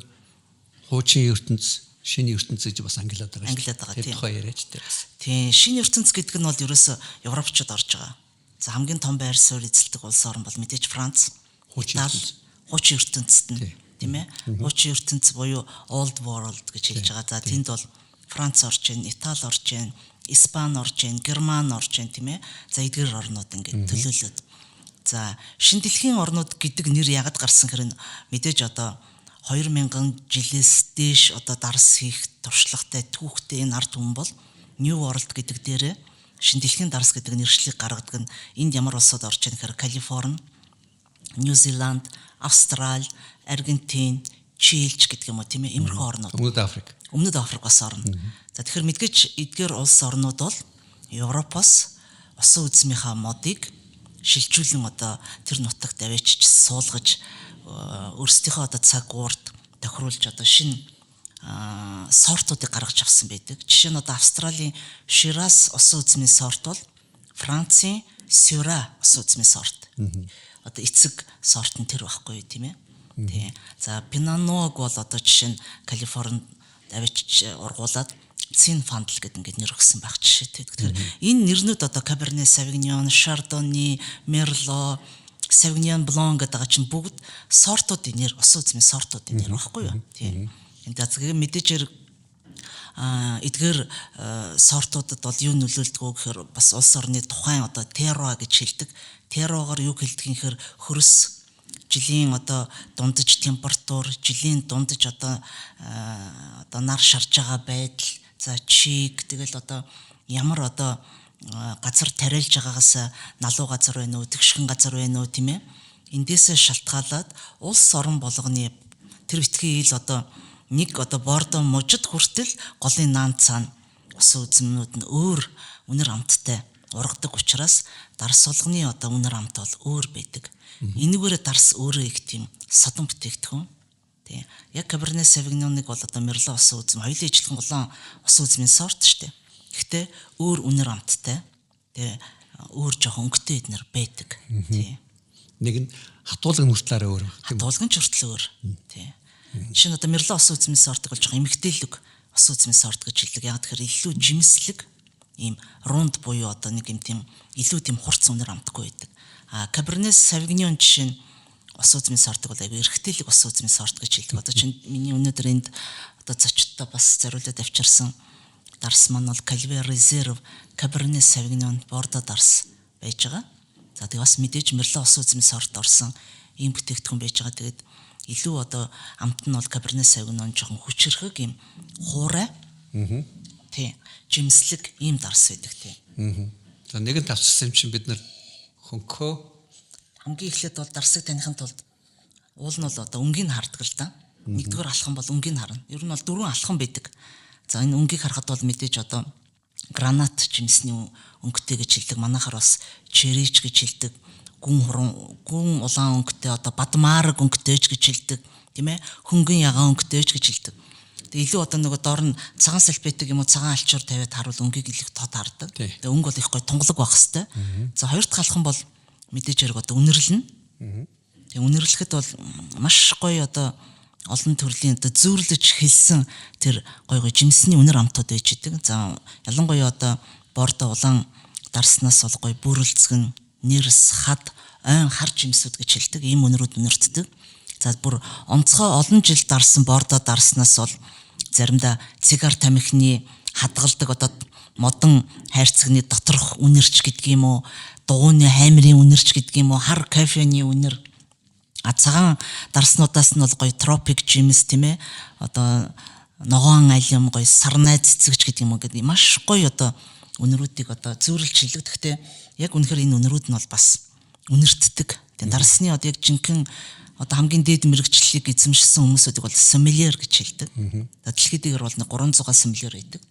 хуучин ертөнц, шинэ ертөнц гэж бас ангилаад байгаа. Ангилаад байгаа, тийм. Тухай яриач дээ бас. Тийм, шинэ ертөнц гэдэг нь бол ерөөсө европчууд орж байгаа. За хамгийн том байр суурь эзэлдэг улс орн бол мэдээж Франц. Хуучин ертөнц. Хуучин ертөнцид нь, тийм ээ. Хуучин ертөнц буюу old world гэж хэлж байгаа. За тэнд бол Франц орж байна, Итали орж байна, Испани орж байна, Герман орж байна, тийм ээ. За эдгээр орнууд ингээд төлөөлөд. За шинэ дэлхийн орнууд гэдэг нэр яагаад гарсан хэрэг мэдээж одоо 2000 жилээс дээш одоо дарс хийх туршлагатай түүхтэй энэ ард түмэн бол New World гэдэг дээрээ шинэ дэлхийн дарс гэдэг нэршлиг гаргадаг нь энд ямар улсууд орж байгаа гэхээр Калифорни, Нью Зеланд, Австрали, Аргентин, Чилч гэдэг юм уу тийм ээ, иймэрхүү орнууд. Өмнөд Африк бас орно. За тэгэхээр мэдээж эдгээр улс орнууд бол Европоос усан үзмийнхаа модыг шилжүүлэн одоо тэр нутагт авчиж суулгаж өөрсдийнхөө одоо цаг уурт тохируулж одоо шинэ сортуудыг гаргаж авсан байдаг. Жишээ нь одоо Австралийн Shiraz усан үзмийн сорт бол Францын Syrah усан үзмийн сорт. Одоо эцэг сорт нь тэр байхгүй юу тийм ээ. Тийм. За Pinot Noir бол одоо жишээ нь Калифорнид авчиж ургуулад Zinfandel гэдэг ингээд нэр өгсөн байх жишээтэй. Тэгэхээр энэ нэрнүүд одоо Cabernet Sauvignon, Chardonnay, Merlot, Sauvignon Blanc гэдэг байгаа чинь бүгд сортуудын нэр, усан үзмийн сортуудын нэр багхгүй юу? Тийм. Энд дазгийн мэдээж эдгээр сортуудад бол юу нөлөөлдөг вэ гэхээр бас улс орны тухайн одоо terroir гэж хэлдэг. Terroir-оор юу хэлдэг юм гэхээр хөрс жилийн одоо дундаж температур, жилийн дундаж одоо нар шарж байгаа байдал, за чиг тэгэл одоо ямар одоо газар тариалж байгаагаас налуу газар байна уу, тэгшхэн газар байна уу тийм ээ. Эндээсээ шалтгаалаад улс орон болгоны тэр битгий ил одоо нэг одоо бордо мужид хүртэл голын наан цаана усан үзмнүүд нь өөр үнэр амттай ургадаг учраас дарс болгоны одоо үнэр амт бол өөр байдаг. Энэгээр дарс өөрөө их тийм садан бүтээгдэхүүн. Тийм. Яг Cabernet Sauvignon-ыг бол одоо Merlot усан үзм хоёулын ижилхэн голон усан үзмийн сорт шүү дээ. Гэхдээ өөр үнэр амттай. Тэгээ өөр жоохон өнгөтэй эднэр байдаг. Тийм. Нэг нь хатуулгын хүртлээрээ өөр. Хатуулгын ч хүртэл өөр. Тийм. Жишээ нь одоо Merlot усан үзмийн сортыг бол жоохон эмгтээлэг усан үзмийн сорт гэж хэлдэг. Яг тэгэхээр илүү жимслэг ийм рунд буюу одоо нэг юм тийм илүү тийм хурц үнэр амтгүй байдаг. Cabernet Sauvignon жишээ нь усан үзмийн сортыг бол аягүй эргэтэлэг усан үзмийн сорт гэж хэлдэг. Одоо чинь миний өнөөдөр энд одоо зочдтой бас зориулаад авчирсан дарс маань бол Calvaire Reserve Cabernet Sauvignon Bordeaux дарс байж байгаа. За тэгээ бас мэдээж Merlot усан үзмийн сорт орсон ийм бүтээгдэхүүн байж байгаа. Тэгээд илүү одоо амт нь бол Cabernet Sauvignon жоохон хүчрхэг ийм хуурай. Тийм. Жимслэг ийм дарс байдаг тийм. За нэгэн тавцсан юм чинь бид нар хөнхөө хамгийн эхлээд бол дарсыг таних тулд уул нь бол одоо өнгийг хардаг л да. Нэгдүгээр алхам бол өнгийг харна. Ер нь бол дөрвөн алхам байдаг. За энэ өнгийг харахад бол мэдээж одоо гранат жимсний өнгөтэй гэж хэлдэг. Манайхаар бас черич гэж хэлдэг. Гүн улаан өнгөтэй одоо бадмаарг өнгөтэйч гэж хэлдэг. Тийм ээ. Хөнгөн ягаан өнгөтэйч гэж хэлдэг. Тэгээ илүү одоо нөгөө доор нь цагаан салфетик юм уу цагаан алчуур тавиад харуул өнгийг илүү тод хардаг. Тэгээ өнгө бол их гой тунгалаг байх хэвээр. За хоёр дахь алхам бол мэдээж хэрэг одоо үнэрлэн. Тэгээ үнэрлэхэд бол маш гоё одоо олон төрлийн одоо зөөрлөж хэлсэн тэр гоё жимсний үнэр амтууд байж идэг. За ялангуяа одоо бордо улаан дарснаас бол гоё бүрэлдэсгэн нэрс хад ойн хар жимсүүд гэж хэлдэг. Ийм үнэрүүд үнэртдэг. За бүр онцгой олон жил дарсан бордо дарснаас бол заримдаа цигар тамхины хадгалдаг одоо модон хайрцагны доторх үнэрч гэдэг юм уу, дугуйны хаймрын үнэрч гэдэг юм уу, хар кофений үнэр. Цагаан дарснуудаас нь бол гоё тропик жимс тийм ээ. Одоо ногоон алим гоё сарнай цэцэгч гэдэг юм уу гэдэг маш гоё одоо үнэрүүдийг одоо зөөрлж хэлдэг. Гэхдээ яг үнэхээр энэ үнэрүүд нь бол бас үнэртдэг. Тэгээ дарсны одоо яг жинхэнэ одоо хамгийн дээд мэрэгчлэлийг эзэмшсэн хүмүүсүүдийг бол sommelier гэж хэлдэг. Дэлхийд дээр бол 300 sommelier байдаг.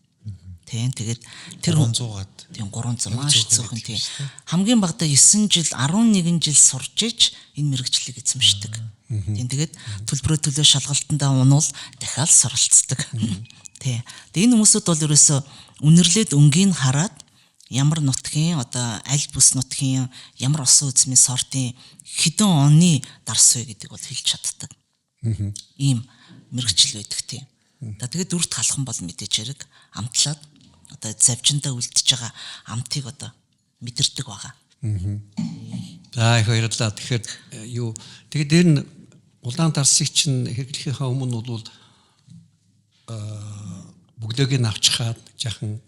Тийм тэгээд тэр 300-аад. Тийм 300 маш цөөхөн тийм. гэдэг шүү Хамгийн багадаа 9 жил 11 жил сурж иж энэ мэрэгчлийг эзэмшдэг. Тийм тэгээд төлбөрөө төлөө шалгалтандаа унвал дахиад суралцдаг. Тийм. Тэгээд энэ хүмүүсүүд бол ерөөсөө үнэрлээд өнгийг хараад ямар нутгийн одоо аль бүс нутгийн ямар усан үзмийн сортын хэдэн оны дарс вэ гэдэг бол хэлж чаддаг. Ийм мэрэгчл байдаг тийм. Тэгээд дүрт халах бол мэдээж хэрэг амтлаад одоо завжиндаа үлдчихэж байгаа амтыг одоо мэдэрдэг байгаа. За их баярлалаа. Тэгэхээр юу тэгээд дээр нь улаан дарсыг чинь хэрэглэхийнхаа өмнө бол бүглөөг нь авчихад жаахан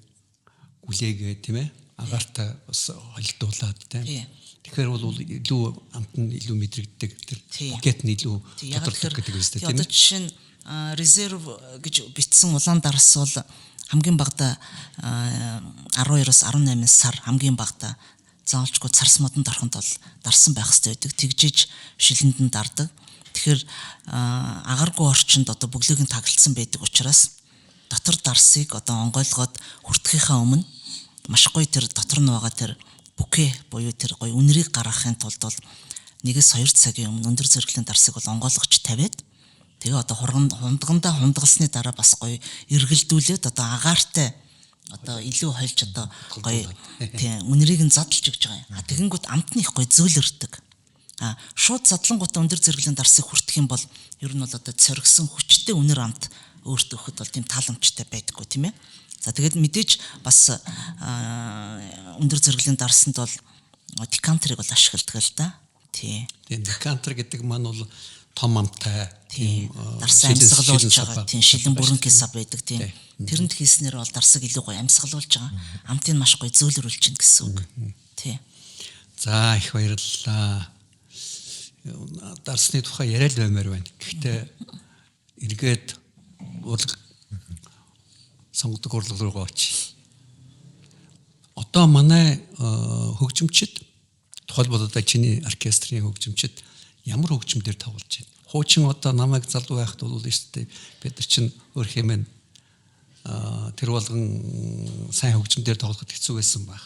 гүлээгээ тийм ээ агаартай бас холдуулаад тийм. Тэгэхээр бол илүү амт нь илүү мэдрэгддэг тэр букет нь илүү тодорлог гэдэг үстэй тийм ээ. Одоо жишээ нь резерв гэж бичсэн улаан дарс бол хамгийн багадаа 12-оос 18 сар хамгийн багадаа заавалчгүй царс модонд ороход бол дарсан байх хэрэгтэй байдаг. Тэгжиж шилэнд нь дардаг. Тэгэхээр агаргүй орчинд одоо бүглөөг нь таглалцсан байдаг учраас дотор дарсыг одоо онгойлгоод хүртэхийнхаа өмнө маш гоё тэр дотор нь байгаа тэр бүкэ буюу тэр гоё үнэрийг гаргахын тулд бол 1-2 цагийн өмнө өндөр зэрэглэлийн дарсыг бол онгойлгоч тавиад тэгээ одоо хундгандаа хундгалсны дараа бас гоё эргэлдүүлээд одоо агаартай одоо илүү хольж одоо гоё тийм үнэрийг нь задлж өгч байгаа юм. Тэгэнгүүт амт нь их гоё зөөлөрдөг. Шууд задлангуудаа өндөр зэрэглэлийн дарсыг хүртэх юм бол ер нь бол одоо цоргисон хүчтэй үнэр амт өөртөө өгөхөд бол тийм тааламжтай байдаггүй тийм ээ. За тэгээд мэдээж бас өндөр зэрэглэлийн дарсанд бол декантерыг бол ашигладаг л да. Тийм. Тэгээд декантер гэдэг маань бол том амтай тийм дарсаа амьсгалуулж байгаа тийм шилэн бүрэн кисап байдаг тийм. Тэрэнд хийснээр бол дарсаг илүү гоё амьсгалуулж байгаа. Амтыг маш гоё зөөлрүүлж чинь гэсэн үг. Тийм. За их баярлалаа. Дарсны тухай яриад баймаар байна. Гэхдээ эргээд сонгодог урлаг руугаа очие. Одоо манай хөгжимчид тухайлбал одоо чиний оркестрийн хөгжимчид ямар хөгжмөөр тоглож байна? Хуучин одоо намайг залуу байхад бол өстэй бид нар чинь өөр хэмээн тэр болгон сайн хөгжмөөр тоглоход хэцүү байсан баг.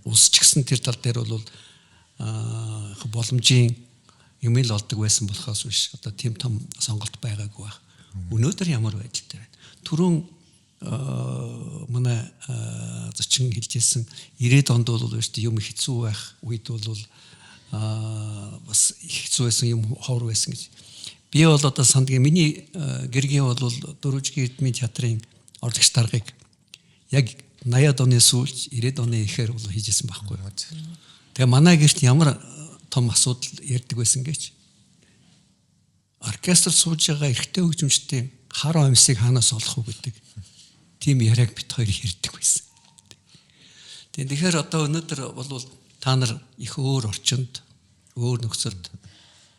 Улс ч гэсэн тэр тал дээр бол боломжийн юм л олдог байсан болохоос биш одоо тийм том сонголт байгаагүй баг. Өнөөдөр ямар байдалтай байна? Түрүүн манай зочин хэлжсэн 90-ад онд бол өстэй юм хэцүү байх үед бол бас хэцүү байсан юм ховор байсан гэж. Би бол одоо сандгийн миний гэргийн бол дөрвжгийн эрдмийн театрын орлогч даргыг яг 80-ад оны сүүлч 90-ад оны ихээр бол хийжсэн байхгүй. Тэгээ манай гэрт ямар том асуудал ярьдаг байсан гэж. Оркестр сууж байгаа эрэгтэй хөгжимчдийн хар амьсыг хаанаас олох вэ гэдэг. Тийм яриаг бит хоёр ярьдаг байсан. Тэгэхээр одоо өнөөдөр бол та нар их өөр орчинд, өөр нөхцөлд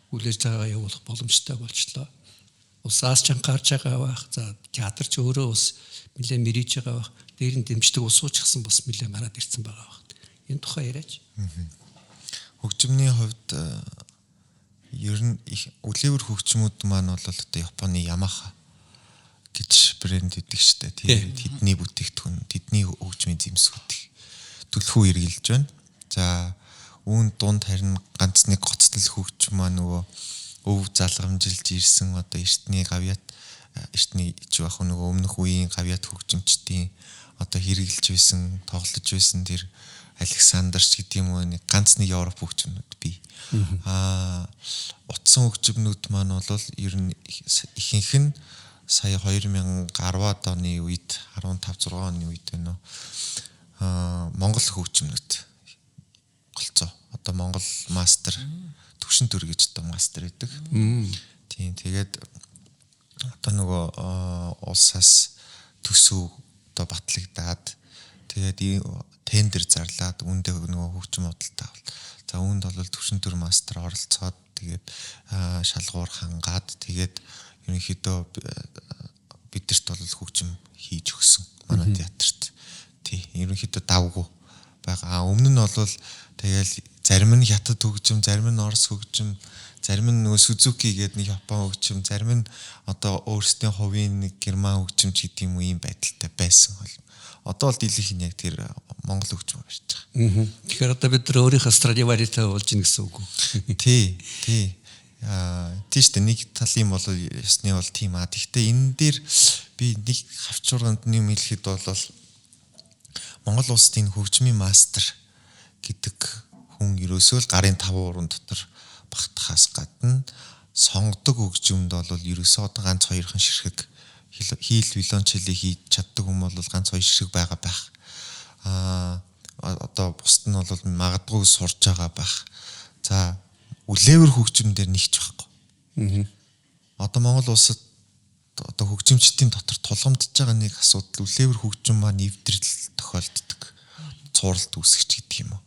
хүлээж байгаа явуулах боломжтой болчлоо. Усаас ч анхаарч байгаа байх. За театр ч өөрөө ус нэлээд мэрийж байгаа байх. Дээр нь дэмждэг усууч гсэн бас нэлээд мараад ирсэн байгаа байх. Энэ тухай яриач. Хөгжмийн хувьд ер нь үлээвэр хөгжмүүд маань бол одоо Японы Yamaha гэж брэнд гэдэг штэ. Тэгээд тэдний бүтээгдэхүүн, тэдний хөгжмийн зэмсгүүд төлхөө эргэлж байна. За үүн дунд харин ганц нэг гоцтол хөгжим маань нөгөө өв залгамжилж ирсэн одоо эртний гавьяат эртний ч байх нөгөө өмнөх үеийн гавьяат хөгжимчдийн одоо хэрэгжилж байсан, тоглож байсан тэр Александрч гэдэг юм уу нэг ганц нэг Европ хөгжмүүд бий. Утсан хөгжмүүд маань бол ер нь ихэнх нь сая 2010-ад оны үед 15-6 оны үед байна. Монгол хөгжмүүд голцоо. Одоо Монгол мастер төвшин төр гэж одоо мастер гэдэг. Тийм тэгээд одоо нөгөө улсаас төсөв одоо батлагдаад тэгээд тендер зарлаад үүндээ нөгөө хөгжим худалдаа авал. За үүнд бол төвшин төр мастер оролцоод тэгээд шалгуур хангаад тэгээд ерөнхийдөө бидэрт бол хөгжим хийж өгсөн манай театрт. Тий, ерөнхийдөө давгүй байгаа. Өмнө нь бол тэгэл зарим нь хятад хөгжим, зарим нь орос хөгжим, зарим нь нөгөө Сузуки гэдэг нэг Япон хөгжим, зарим нь одоо өөрсдийн хувийн нэг герман хөгжимч гэдэг юм уу ийм байдалтай байсан бол. Одоо бол дийлэнх нь яг тэр монгол хөгжим барьж байгаа. Тэгэхээр одоо бид нар өөрийнхөө Stradivarius болж ийн гэсэн үг үү? Тий. Тийш тэ нэг талын бол ясны бол тийм аа. Гэхдээ энэ дээр би нэг хавчурганд нэм хэлэхэд бол Монгол улсад энэ хөгжмийн мастер гэдэг хүн ерөөсөө л гарын 5 уран дотор багтахаас гадна сонгодог хөгжимд бол ерөөсөө одоо ганц хоёрхан ширхэг хийл виолончелийг хийж чаддаг хүн бол ганц хоёр ширхэг байгаа байх. Одоо бусд нь бол магадгүй сурж байгаа байх. За үлээвэр хөгжим дээр нэгч байхгүй. Одоо Монгол улсад одоо хөгжимчдийн дотор тулгамдж байгаа нэг асуудал үлээвэр хөгжим маань нэвтрэл тохиолддог. Цууралт үүсгэж гэдэг юм уу.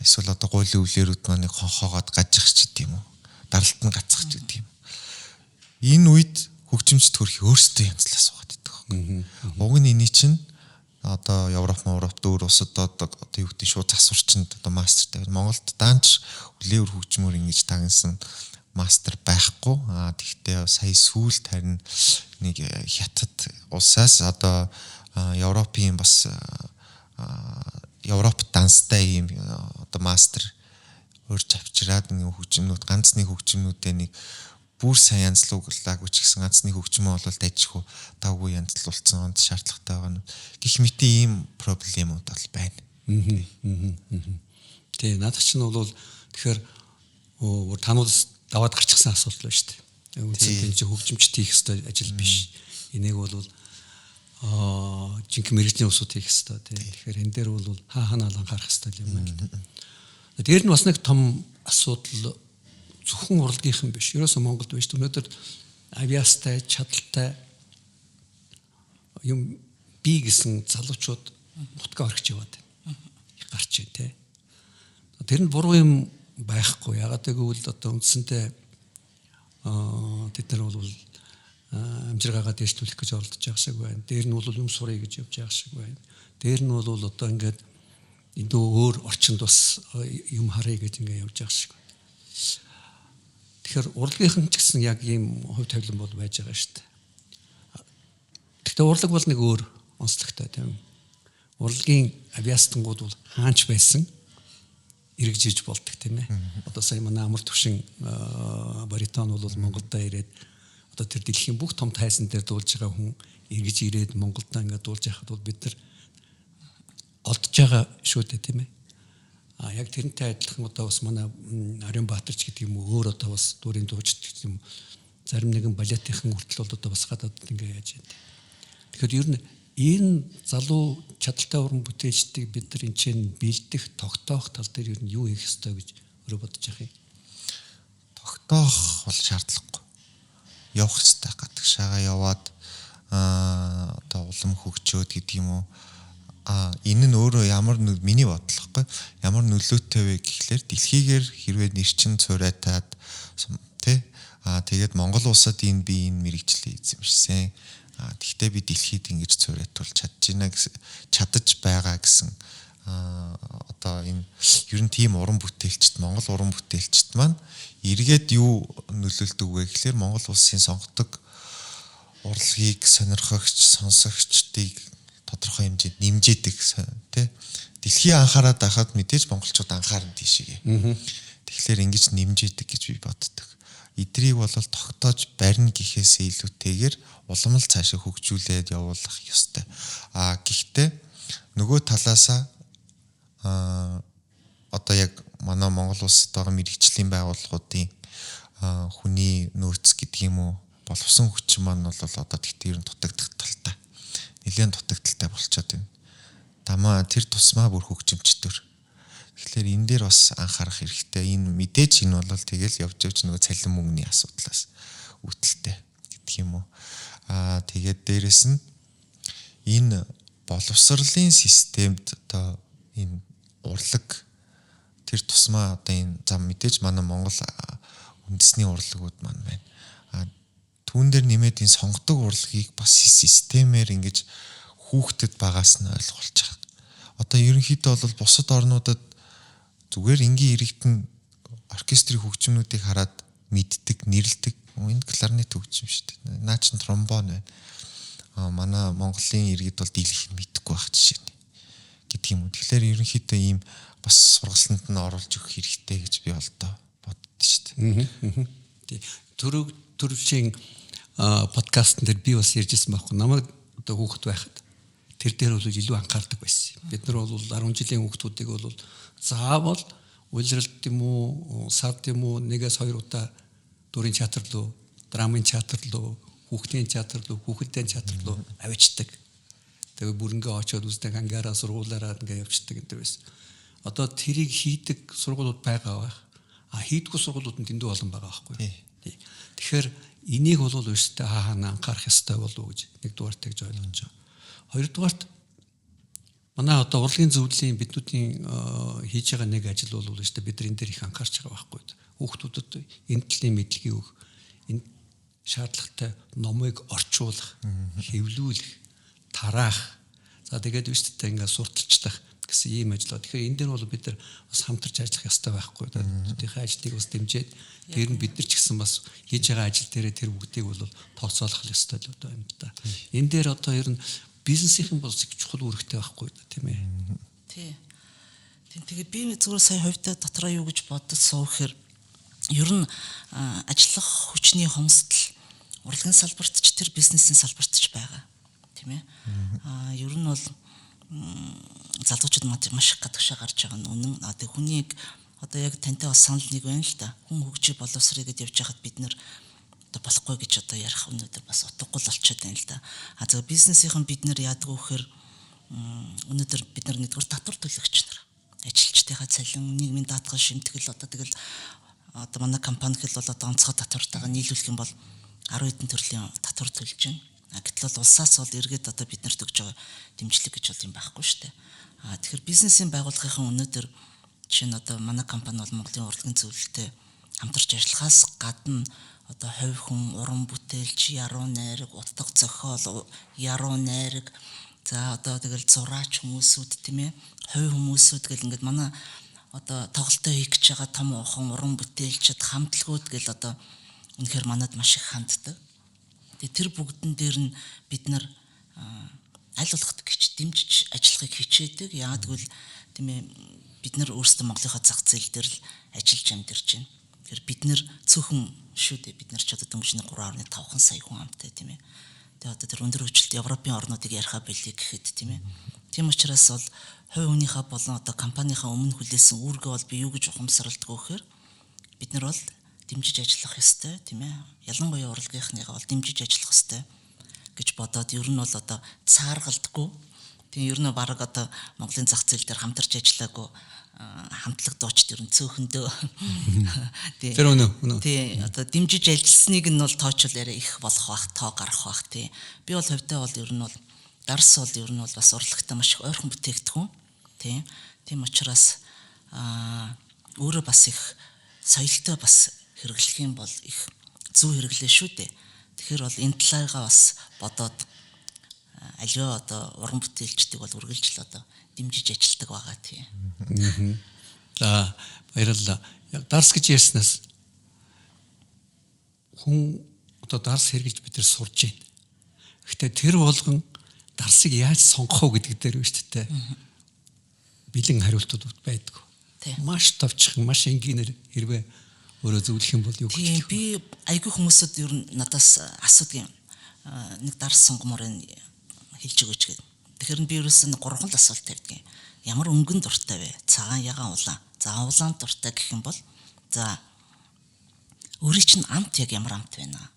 Эсвэл одоо гуйлын үлээрүүд маань хонхоогоод гажих ч гэдэг юм уу. Даралт нь гацах ч гэдэг юм. Энэ үед хөгжимчд хөрх өөрсдөө янзлаа суугаад байдаг. Уг нь эний чинь одоо Европ дөр улсад одоо юу гэдэг шууд засварчинд одоо мастертай. Монголд даанч үлээвэр хөгжмөр ингэж тагнасан мастер байхгүй. Тэгвэл сая сүүлд харин нэг хятад улсаас одоо Европын бас Европ данстай ийм одоо мастер урьж авчираад нэг хөгжмнүүд ганц нэг хөгжмнүүдээ нэг бүр сайн янзлуулаагүй ч гэсэн ганц нэг хөгжмөө бол дайжих давгүй янзлуулсан онд шаардлагатай байгаа нь гэх мэт ийм проблемууд бол байна. Тэгээ надад чинь бол тэгэхээр танаас даваад гарчихсан асуудал байна шүү дээ. Үгүй энэ чинь хөгжимчд хийх ёстой ажил биш. Энийг бол жинхэнэ мэргэжлийн усуд хийх ёстой тийм. Тэгэхээр энэ дээр бол хаана анхаарах ёстой юм байна. Дээр нь бас нэг том асуудал зөвхөн урлагийнхан биш. Ерөөсөө Монголд биш. Өнөөдөр авиастай, чадaltaй юм би гэсэн залуучууд нутгаа орхиж яваад байна. Гарч байна те. Тэр нь буруу юм байхгүй. Ягаад гэвэл одоо үндсэндээ тэд нар бол амжиргаагаа дэвшлүүлэх гэж оролдож байгаа шиг байна. Дээр нь бол юм сурыг гэж явж байгаа шиг байна. Дээр нь бол одоо ингээд энэ өөр орчинд бас юм харъя гэж ингээд явж байгаа шиг байна. Тэгэхээр урлагийнхан ч гэсэн яг ийм хувь тавилан бол байж байгаа шүү дээ. Гэхдээ урлаг бол нэг өөр онцлогтой тийм. Урлагийн авиастангууд бол хаанч байсан эргэжиж болдог тийм ээ. Одоо сая манай амар төвшин баритон бол Монголдо ирээд одоо тэр дэлхийн бүх том тайзан дээр дуулж байгаа хүн эргэж ирээд Монголдо ингээд дуулж яхад бол бид нар олдж байгаа шүү дээ тийм ээ. Яг тэрнтэй адилхан одоо бас манай Ариун Баатарч гэдэг юм уу өөр одоо бас дуурийн дуучид гэдэг юм зарим нэгэн балетийнхэн хүртэл бол одоо бас гадаад ингээ яаж яа. Тэгэхээр ер нь энэ залуу чадaltaй уран бүтээлчдийг бид нар энэ чинь бэлдэх, тогтоох тал дээр ер нь юу хийх ёстой гэж өөрөө бодож байгаа юм. Тогтоох бол шаардлагагүй. Явах ёстой гадагшаага яваад одоо улам хөгжөөд гэдэг юм уу. Энэ нь өөрөө ямар миний бодлохгүй ямар нөлөөтэй вэ гэхлээр дэлхийгээр хэрвээ нэрчин цурайтаад тий тэгээд Монгол улсад энэ мэрэгчлээ эзэмшсэн. Тэгвэл би дэлхийд ингэж цурайтуулж чадаж байгаа гэсэн одоо энэ ер нь тийм уран бүтээлчд Монгол уран бүтээлчд маань эргээд юу нөлөөлдөг вэ гэхлээр Монгол улсын сонгодог урлагийг сонирхогч сонсогчдыг тодорхой хэмжээнд нэмжээдэг тий дэлхийн анхаарат байхад мэдээж монголчууд анхаарна тийшээ. Тэгэхээр ингэж нэмжээдэг гэж би боддог. Эдрийг бол тогтоож барьна гэхээсээ илүүтэйгээр улам л цаашаа хөгжүүлээд явуулах ёстой. Гэхдээ нөгөө талаасаа одоо яг манай Монгол улсад байгаа мэрэгжлийн байгууллагуудын хүний нөөц гэдэг юм уу боловсон хүчин маань бол одоо тэгтэр нь дутагдах талтай. Нэлээд дутагдaltaй болчиход байна. Тамаа тэр тусмаа бүр хөгжимчдөр. Тэгэхээр энэ дээр бас анхаарах хэрэгтэй. Энэ мэдээж энэ бол тэгэл явж нөгөө цалин мөнгөний асуудлаас үүдэлтэй гэдэг юм уу. Тэгээд дээрэс нь энэ боловсролын системд одоо энэ урлаг тэр тусмаа одоо энэ зам мэдээж манай Монгол үндэсний урлагууд маань байна. Түүн дээр нэмээд энэ сонгодог урлагийг бас системээр ингэж хүүхдэд багаас нь ойлгуулж байгаа. Одоо ерөнхийдөө бол бусад орнуудад зүгээр энгийн иргэдэн оркестрийн хөгжмөнүүдийг хараад мэддэг, нэрлдэг. Энд кларнет хөгжим шүү дээ. Наа чин тромбон байна. Манай Монголын иргэд бол дийлэх мэдхгүй байх жишээ гэдэг юм. Тэгэхээр ерөнхийдөө ийм бас сургалтанд нь оруулж өгөх хэрэгтэй гэж би боддоо шүү дээ. Төрөвчийн подкаст дээр би бас ярьжсэн байхгүй. Намайг одоо хүүхэд байхад тэр дээр бол илүү анхаардаг байсан. Бид нар бол 10 жилийн хүүхдүүдийг бол заавал улиралд юм уу, сард юм уу, нэгээс хоёр удаа дурын театр руу, драмын театр руу, хүүхдийн театр руу, хүүхдийн театр руу авчдаг. Тэгээ бүр ингээ очиод үздэг ангаараа сургуулаараа ингээ явчихдаг гэдэг байсан. Одоо тэрийг хийдэг сургуулиуд байгаа байх. Хийдгүү сургуулиуд нь дэндүү олон байгаа байхгүй. Тэгэхээр энийг бол өөртөө хаана анхаарах ёстой болов уу гэж нэгдүгээрт гэж ойлгож байгаа. Хоёрдугаарт манай одоо урлагийн зөвлөлийн биднүүдийн хийж байгаа нэг ажил бол өөртөө бид нар энэ дээр их анхаарч байгаа байхгүй. Хүүхдүүдэд энэ талын мэдлэгийг өгөх, энэ шаардлагатай номыг орчуулах, хэвлүүлэх, тараах. За тэгээд өөртөө ингээд сурталчлах гэсэн ийм ажлаа. Тэгэхээр энэ дээр бол бид нар бас хамтарч ажиллах ёстой байхгүй. Биднийхээ ажлыг бас дэмжиж, дээр нь бид нар ч гэсэн бас хийж байгаа ажил дээрээ тэр бүгдийг бол тооцоолох ёстой л одоо юм да. Энэ дээр одоо ер нь бизнесийн бол чухал үүрэгтэй байхгүй тийм ээ. Тий. Тэгээд би зүгээр сая хувьдаа дотроо юу гэж бодсон гэхээр ер нь ажиллах хүчний хомсдол урлагийн салбарт ч тэр бизнесийн салбарт ч байгаа. Тийм ээ. Ер нь бол залуучууд маш их гадагшаа гарч байгаа нь үнэн. Тэг хүнийг одоо яг тантай бас санал нэг байна л да. Хүн хөгжиж боловсрыг гэж явж хахад бид нэр одоо болохгүй гэж одоо ярих өнөөдөр бас утгагүй л болчиход байна л да. За бизнесийнхэн бид нэр яадаг вэ гэхээр өнөөдөр бид нар нэгдүгээр татвар төлөгч нар ажилчдынхаа цалин нийгмийн даатгал шимтгэл одоо тэгэл одоо манай компани хэл бол одоо онцгой татвартайгаа нийлүүлэх юм бол 10 хэдэн төрлийн татвар төлж байна. Гэтэл бол улсаас бол эргээд одоо бид нарт өгж байгаа дэмжлэг гэж бол юм байхгүй шүү дээ. Тэгэхээр бизнесийн байгууллагын өнөөдөр жишээ нь одоо манай компани бол Монголын урлагийн зөвлөлтөд хамтарч ажиллахаас гадна одоо хувь хүн, уран бүтээлч, яруу найраг, утга зохиол, яруу найраг, за одоо тэгэл зураач хүмүүсүүд тийм ээ, хувь хүмүүсүүд гэл ингээд манай одоо тоглолтоо хийх гэж байгаа том ухан уран бүтээлчд хамтлагууд гэл одоо үнэхээр манад маш их ханддаг. Тэр бүгдэн дээр нь бид нар аль болох гэж дэмжиж ажиллахыг хичээдэг. Яагад гэвэл тийм ээ бид нар өөрсдөө Монголынхаа зах зээл дээр л ажиллаж амьдарч байна. Тэгэхээр бид нар цөөхөн шүү дээ. Бид нар ч одоо дөнгөжний 3.5 сая хүн амтай тийм ээ. Тэгээ одоо тэр өндөр хөгжилт Европын орнуудыг яриха байлиг гэхэд тийм ээ. Тийм учраас бол хувь хүнийхээ болон одоо компанийнхаа өмнө хүлээсэн үүргээ бол би юу гэж ухамсарлдаг вэ гэхээр бид нар бол дэмжиж ажиллах ёстой тийм ээ. Ялангуяа урлагийнхныгаа бол дэмжиж ажиллах ёстой гэж бодоод ер нь бол одоо цааргалдаггүй. Тийм ер нь баг одоо Монголын зах зээл дээр хамтарч ажиллаагүй хамтлаг дуучид ер нь цөөхөндөө тэр өнөө тий одоо дэмжиж ажилласныг нь бол тоочвол яриа их болох бах, тоо гарах бах тий. Би бол хувьдаа бол ер нь бол дарс бол ер нь бол бас урлагтай маш их ойрхон бүтээгдэхүүн тий. Тийм учраас өөрөө бас их соёлтой бас хэрэглэх юм бол их зөв хэрэглээ шүү дээ. Тэгэхээр бол энэ талаагаа бас бодоод аливаа одоо уран бүтээлчдийг бол үргэлжил одоо дэмжиж ажилтдаг байгаа тийм. За баярлалаа. Яг дарс гэж ярьснаас хүн одоо дарс хэрглэж бид нар сурж байна. Гэхдээ тэр болгон дарсыг яаж сонгох вэ гэдэг дээр шүү дээ. Бэлэн хариултууд байдаг. Маш товчхон, маш энгийнээр хэрвээ өөрөө зөвлөх юм бол юу гэж. Би айгүй хүмүүсд ер нь надаас асуудаг юм. Нэг дарс сонгомоор хэлж өгөөч гэдэг. Тэгэхээр би ерөөсөө 3 асуулт тавьдаг юм. Ямар өнгөн дуртай вэ? Цагаан, ягаан, улаан. За улаан дуртай гэх юм бол за өөрийн чинь амт яг ямар амт байна аа?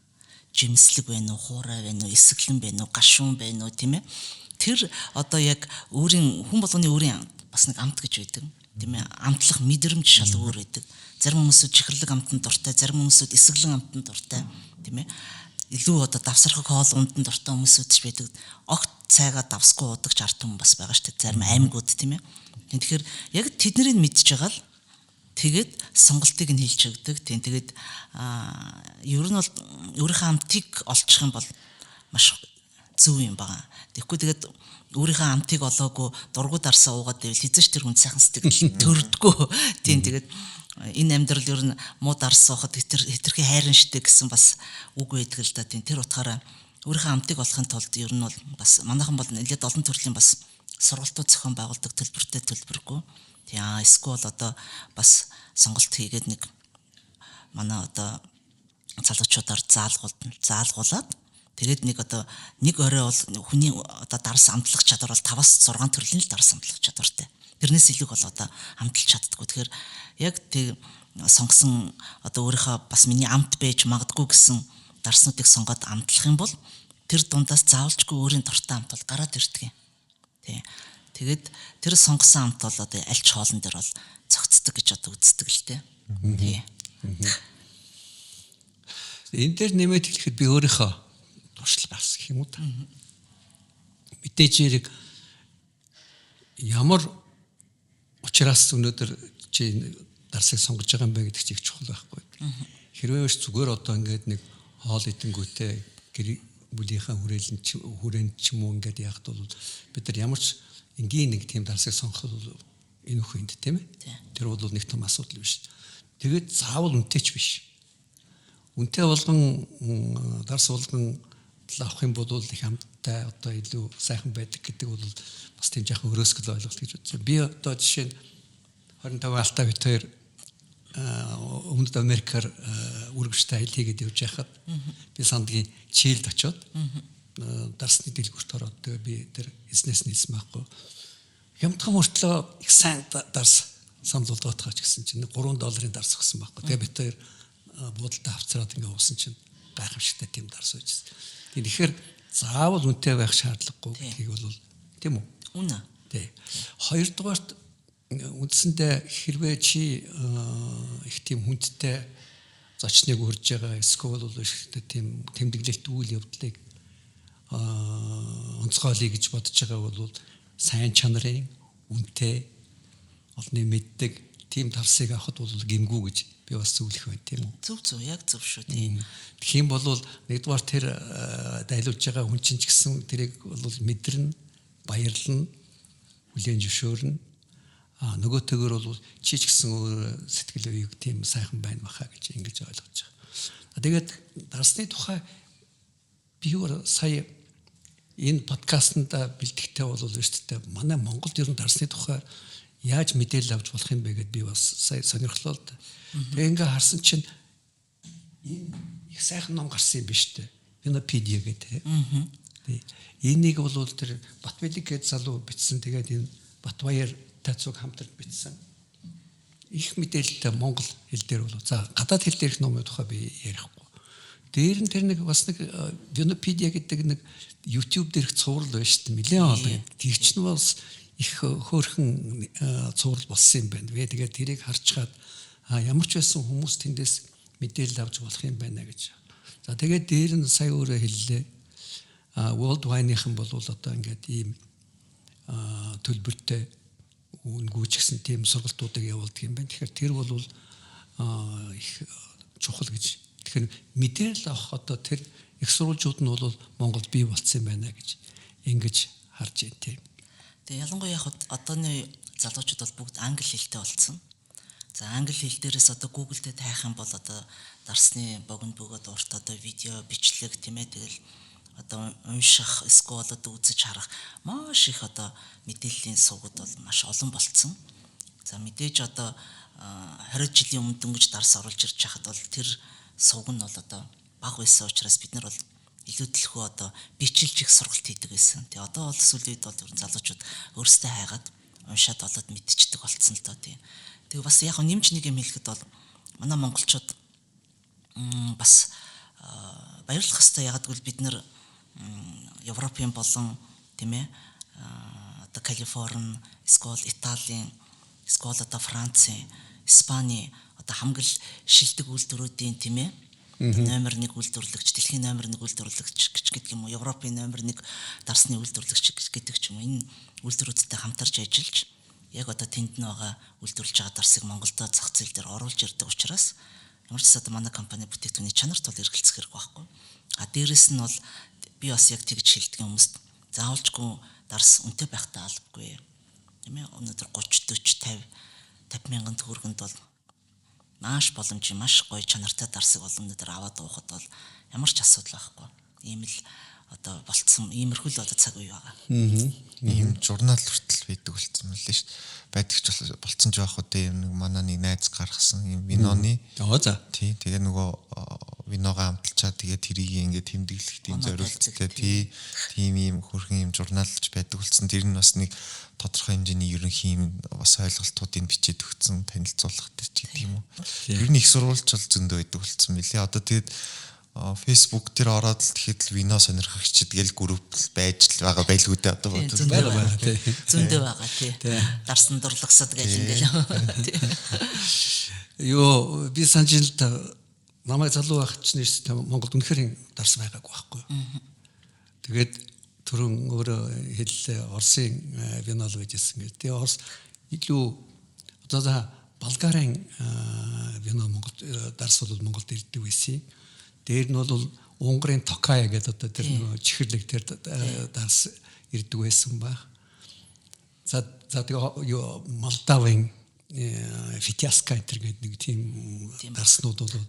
Жимслэг байна уу, хуурай байна уу, эсгэлэн байна уу, гашуун байна уу тийм ээ? Тэр одоо яг өөрийн хүн болгоны өөрийн бас нэг амт гэж байдаг. Тийм ээ? Амтлах мэдрэмж шал өөр байдаг. Зарим хүмүүсүүд чихэрлэг амтанд дуртай, зарим хүмүүсүүд эсгэлэн амтанд дуртай, тийм ээ? Илүү одоо давсархаг хоол ундан дуртай хүмүүсүүд ч байдаг. Огт цайгаа давсгүй удагч ард хүмүүс бас байгаа шүү дээ. Зарим аймагуд тийм ээ. Тэгэхээр яг тэднийг мэдж байгаа л тэгээд сонголтыг нь хэлж өгдөг. Тийм тэгээд ер нь бол өөрийнхөө амтыг олчих юм бол маш зөв юм байна. Тэгэхгүй тэгээд өөрийнхөө амтыг олоогүй дургууд арсаа уугаад байвал хизээш тэр хүн сайхан сэтгэл төрдгөө. Тийм тэгээд энэ амьдрал ер нь мууд арс уухад хэтэрхий хайрын штэ гэсэн бас үг байдаг л да. Тийм тэр утгаараа өөрийнхөө амтыг олохын тулд ер нь бол бас манайхан бол нэлээд олон төрлийн бас сургалтууд зохион байгуулдаг төлбөртэй төлбөргүй. Тийм эсвэл одоо бас сонголт хийгээд нэг манай одоо залуучуудаар заалгуулад тэгээд нэг одоо нэг орой бол хүний одоо дарс амтлах чадвар бол 5-6 төрлийн л дарс амтлах чадвартай. Тэрнээс илүү бол одоо амталж чаддаггүй. Тэгэхээр яг тэг сонгосон одоо өөрийнхөө бас миний амт байж магадгүй гэсэн дарснуудыг сонгоод амтлах юм бол тэр дундаас заавалжгүй өөрийн дуртай амт бол гараад ирдэг юм. Тий. Тэгээд тэр сонгосон амт бол одоо аль ч хоолн дээр бол цогцдог гэж одоо үздэг л дээ. Тий. Энэ дээр нэмээд хэлэхэд би өөрийнхөө туршлага бас гэх юм уу та. Мэдээж хэрэг ямар учраас өнөөдөр чи дарсыг сонгож байгаа юм бэ гэдэг чинь их чухал байхгүй. Хэрвээ зүгээр одоо ингээд нэг хоол идэнгүүтээ гэр бүлийнхаа хүрээнд ч юм уу ингээд яхад бол бид нар ямар ч энгийн нэг тийм дарсыг сонгоход бол энэ үхэнд тийм ээ. Тэр бол нэг том асуудал биш. Тэгээд заавал үнэтэй ч биш. Үнэтэй болгон дарс болгон авах юм бол их амттай одоо илүү сайхан байдаг гэдэг бол бас тийм жоохон өрөөсгөл ойлголт гэж үзсэн. Би одоо жишээ нь 25 алтаа бит хоёр Өмнөд Америкаар үргэлжтэй аялал хийгээд явж байхад би сандгийн Чилд очиод дарсны дэлгүүрт ороод тэгээ би тэр эзнээс нийлсэн байхгүй. Хямдхан мөртлөө их сайн дарс санал болгоотгаач гэсэн чинь $3 дарс өгсөн байхгүй. Тэгээ бит хоёр буудалтай авцраад ингээ уусан чинь гайхамшигтай тийм дарс үйжсэн. Тэгэхээр заавал үнэтэй байх шаардлагагүй гэдгийг бол тийм үү? Үнэ. Тий. Хоёрдугаарт үндсэндээ хэрвээ чи их тийм хүндтэй зочныг урьж байгаа эсвэл бол ихтэй тийм тэмдэглэлт үйл явдлыг онцгойлъё гэж бодож байгаа бол сайн чанарын үнэтэй олны мэддэг тийм дарсыг авахд бол гэмгүй гэж би бас зөвлөх байна тийм үү? Зөв яг зөв шүү тийм. Тэгэх юм бол нэгдүгээр тэр дайлуулж байгаа хүн чинь ч гэсэн тэрийг бол мэдэрнэ, баярлна, хүлээн зөвшөөрнө. Нөгөөтэйгөр бол чи ч гэсэн өөр сэтгэл үеийг тийм сайхан байна баха гэж ингэж ойлгож байгаа. Тэгээд дарсны тухай би сая энэ подкастт бэлтгэхдээ бол өөртөө манай Монголд ер нь дарсны тухай яаж мэдээлэл авч болох юм бэ гэдээ би бас сая сонирхлоо л да. Тэгээ ингээ харсан чинь энэ их сайхан ном гарсан юм биш үү? Винопедия гэдэг. Энийг бол тэр Батбелиг гээд залуу бичсэн. Тэгээд энэ Батбаяр тацуг хамтран бичсэн. Их мэдээлэлтэй монгол хэл дээр бол за гадаад хэл дээрх номын тухай би ярихгүй. Дээр нь тэр нэг бас нэг Винопедия гэдэг нэг YouTube дээрх цуврал байна шүү дээ. Нилээн олон. Тэр чинь бас их хөөрхөн цуврал болсон юм байна. Тэгээд тэрийг харчгаад ямар ч байсан хүмүүс тэндээс мэдээлэл авч болох юм байна гэж. За тэгээд дээр нь сая өөрөө хэллээ. World Wine-ийнхэн бол одоо ингээд ийм төлбөртэй үнгүүч гэсэн тийм сургалтуудыг явуулдаг юм байна. Тэгэхээр тэр бол их чухал гэж. Тэгэхээр мэдээлэл авах одоо тэр их сурвалжууд нь бол Монголд бий болцсон юм байна гэж ингэж харж байна тийм. Тэгээ ялангуяа яг одооны залуучууд бол бүгд англи хэлтэй болсон. За англи хэл дээрээс одоо Google дээр тайх юм бол одоо дарсны богино бөгөөд урт одоо видео бичлэг тийм ээ тэгэл одоо унших эсвэл одоо үзэж харах маш их одоо мэдээллийн сувгууд бол маш олон болцсон. За мэдээж одоо 20 жилийн өмнө дөнгөж дарс оруулж ирж байхад бол тэр сувг нь бол одоо бага байсан учраас бид нар бол илүү төлхөө одоо бичлж их сургалт хийдэг байсан. Тэгээ одоо бол сүүлийн үед бол залуучууд өөрсдөө хайгаад уншаад олоод мэдчихдэг болцсон л доо тийм. Тэгээ бас яг нэмж нэг юм хэлэхэд бол манай монголчууд бас баярлах хэвээр ягаад гэвэл бид нэр Европын болон тийм ээ одоо Калифорни, эсвэл Италийн, эсвэл одоо Францын, Испани одоо хамгийн шилдэг үйлдвэрүүдийн тийм ээ номер 1 үйлдвэрлэгч, дэлхийн номер 1 үйлдвэрлэгч гэдэг юм уу, Европын номер 1 дарсны үйлдвэрлэгч гэдэг ч юм уу энэ үйлдвэрүүдтэй хамтарч ажиллаж яг одоо тэнд нь байгаа үйлдвэрлэж байгаа дарсыг Монголдо зах зээл дээр оруулж ирдэг учраас ямар ч одоо манай компани бүтээгдэхүүний чанарт бол эргэлзэх хэрэг байхгүй. Дээрэс нь бол би бас яг тэгж хэлдэг хүмүүст заавалжгүй дарс үнэтэй байх таалбгүй. Тийм ээ. Өнөөдөр 30 40 50 мянган төгрөгөнд бол маш боломжтой, маш гоё чанартай дарсыг бол өнөөдөр аваад уухад бол ямар ч асуудал байхгүй. Ийм л одоо болцсон иймэрхүү л одоо цаг үе байгаа. Ийм журнал хүртэл байдаг болсон мөлий шүү дээ. Байдаг ч болцсон ч байх уу дээ. Нэг манай нэг найз гаргасан ийм виноны. За. Тий, тэгээ нөгөө виногоо амталчаад тэгээ тэрийг ингээд тэмдэглэх тийм зориулттай тийм ийм хөрхэн ийм журналч байдаг болсон. Тэр нь бас нэг тодорхой хэмжээний ерөнхий юм бас ойлголтуудыг бичиж өгсөн танилцуулах гэж тийм үү. Ер нь их сурвалж бол зөндөө байдаг болсон мөлий. Одоо тэгээд Facebook дээр ороод л тэгэхэд л вино сонирхогчд гэл групп байж л байгаа байлгүй дээ одоо бодвол байгаа тий. Зөндөө байгаа тий. Дарсан дурлагсад гэж ингээл. Йоо би санжилт намайг залуу байхч нэрстэй Монголд үнэхээр дарс байгаагүй байхгүй. Тэгээд түрүүн өөрөө хэллээ Оросын винол байжсэн гэж. Тэгээ Орос илүү одоо Болгарын вино Монголд дарс бол Монголд ирдэг байсан. Дээр нь бол Унгарын Токая гэдэг одоо тэр чихэрлэг тэр дарс ирдэг байсан баг. За тэгээ Молдавын Фитяска гэдэг нэг тийм дарснууд бол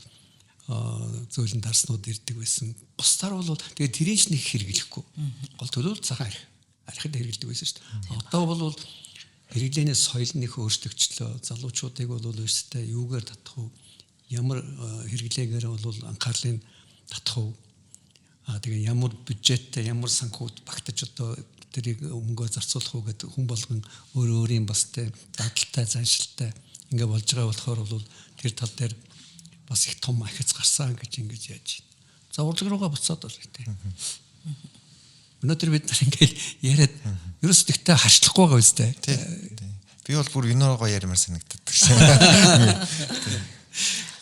зөөлөн дарснууд ирдэг байсан. Бусдаар бол тэгээ тэрийч нэг хэрэглэхгүй. Гол төлөв цагаан архид хэрэглэдэг байсан шүү дээ. Одоо бол хэрэглээний соёл нэг өөрчлөгчлөө. Залуучуудыг бол өөрсдөө юугаар татах вэ? Ямар хэрэглээгээр бол анхаарлыг татах вэ? Тэгээ ямар бюджеттэй ямар санхүүд багтаж одоо тэрийг мөнгө зарцуулах уу гэдэг хүн болгон өөрийн бас дадалтай заншилтай ингээ болж байгаа болохоор бол тэр тал дээр бас их том ахиц гарсан гэж ингэж яаж байна. За урлаг руугаа буцаад бол тийм. Өнөөдөр бид нар ингээл яриад ерөөс тэгтээ харчлахгүй байгаа үстэй. Тийм. Би бол бүр винороо яримаар санагддаг шээ.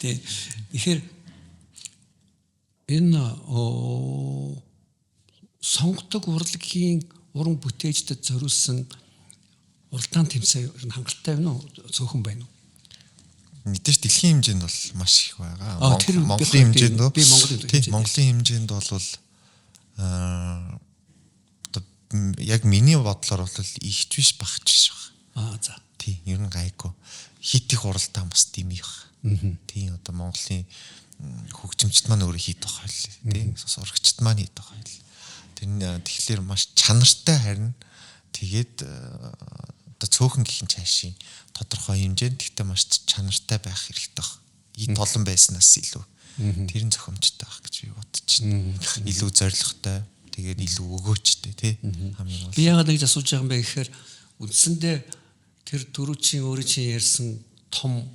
Тийм. Тэгэхээр энэ сонгодог урлагийн уран бүтээчдэд зориулсан уралдаан тэмцээн хангалттай байна уу? Цөөхөн байна уу? Мэдээж дэлхийн хэмжээнд бол маш их байгаа. Монголын хэмжээнд би Монголын хэмжээнд бол одоо яг миний бодлоор бол ихч биш багч биш байна. За. Тийм, ер нь гайгүй. Хит их уралдаан бас тийм их. Тийм одоо Монголын хөгжимчд маань өөрөө хийдэг байх л тийм сурагчд маань хийдэг байх л. Тэгэхээр маш чанартай харин тэгээд одоо цөөхөн гихэн цаашийн тодорхой хэмжээнд гэхдээ маш чанартай байх хэрэгтэй баг. Ий толон байснаас илүү. Тэр нь зохимжтой байх гэж би бодож байна. Илүү зоригтой, тэгээд илүү өгөөчтэй тий хамгийн гол. Би яагаад ингэж асууж байгаа юм бэ гэхээр үндсэндээ тэр дөрвчийн өөрөө чинь ярьсан том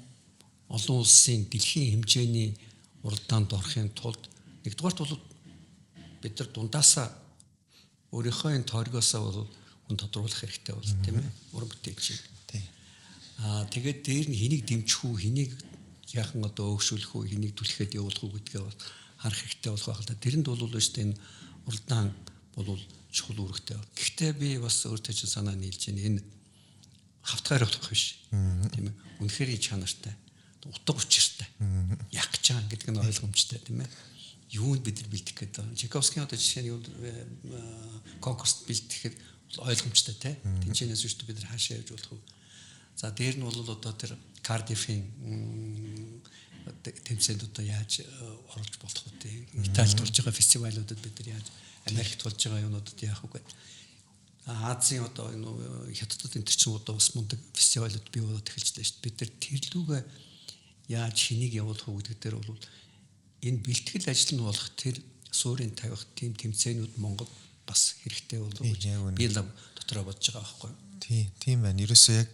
олон улсын дэлхийн хэмжээний уралдаанд орохын тулд нэгдүгээрт бол бид нар дундаасаа өөрийнхөө энэ тойргоосоо бол хүн тодруулах хэрэгтэй бол тийм ээ уран бүтээлч. Тэгээд дээр нь хэнийг дэмжих үү, хэнийг яахан одоо өөгшүүлэх үү, хэнийг түлхэхэд явуулах үү гэдгээ бол харах хэрэгтэй болох байх л да. Тэрэнд бол өөртөө энэ уралдаан бол чухал үүрэгтэй. Гэхдээ би бас өөртөө ч санаа нийлж байна. Энэ хавтгаар болох биш. Тийм ээ. Үнэхээр чанартай, утга учиртай. Яг гэж байгаа гэдэг нь ойлгомжтой тийм ээ. Юунд бид нар бэлдэх гэдэг. Чайковскийн одоо жишээ нь конкурст бэлдэхэд ойлгомжтой тийм. Тэнцэнээс үүштэй бид нар хаашаа явж болох вэ? За дээр нь бол одоо тэр Кардифийн тэмцээнд одоо яаж оролж болох вэ? Италид болж байгаа фестивалуудад бид нар яаж Америкт болж байгаа юмнуудад яах вэ? Азийн одоо энэ хятадд энэ чинь одоо бас мундаг фестивалууд бий болоод эхэлжлээ шүү дээ. Бид нар тэрлүүгээ яаж хэнийг явуулах вэ гэдэг дээр бол энэ бэлтгэл ажил нь болох тэр суурийн тавих тийм тэмцээнүүд Монгол бас хэрэгтэй болов уу? Би л дотроо бодож байгаа байхгүй юу? Тийм байна. Ерөөсөө яг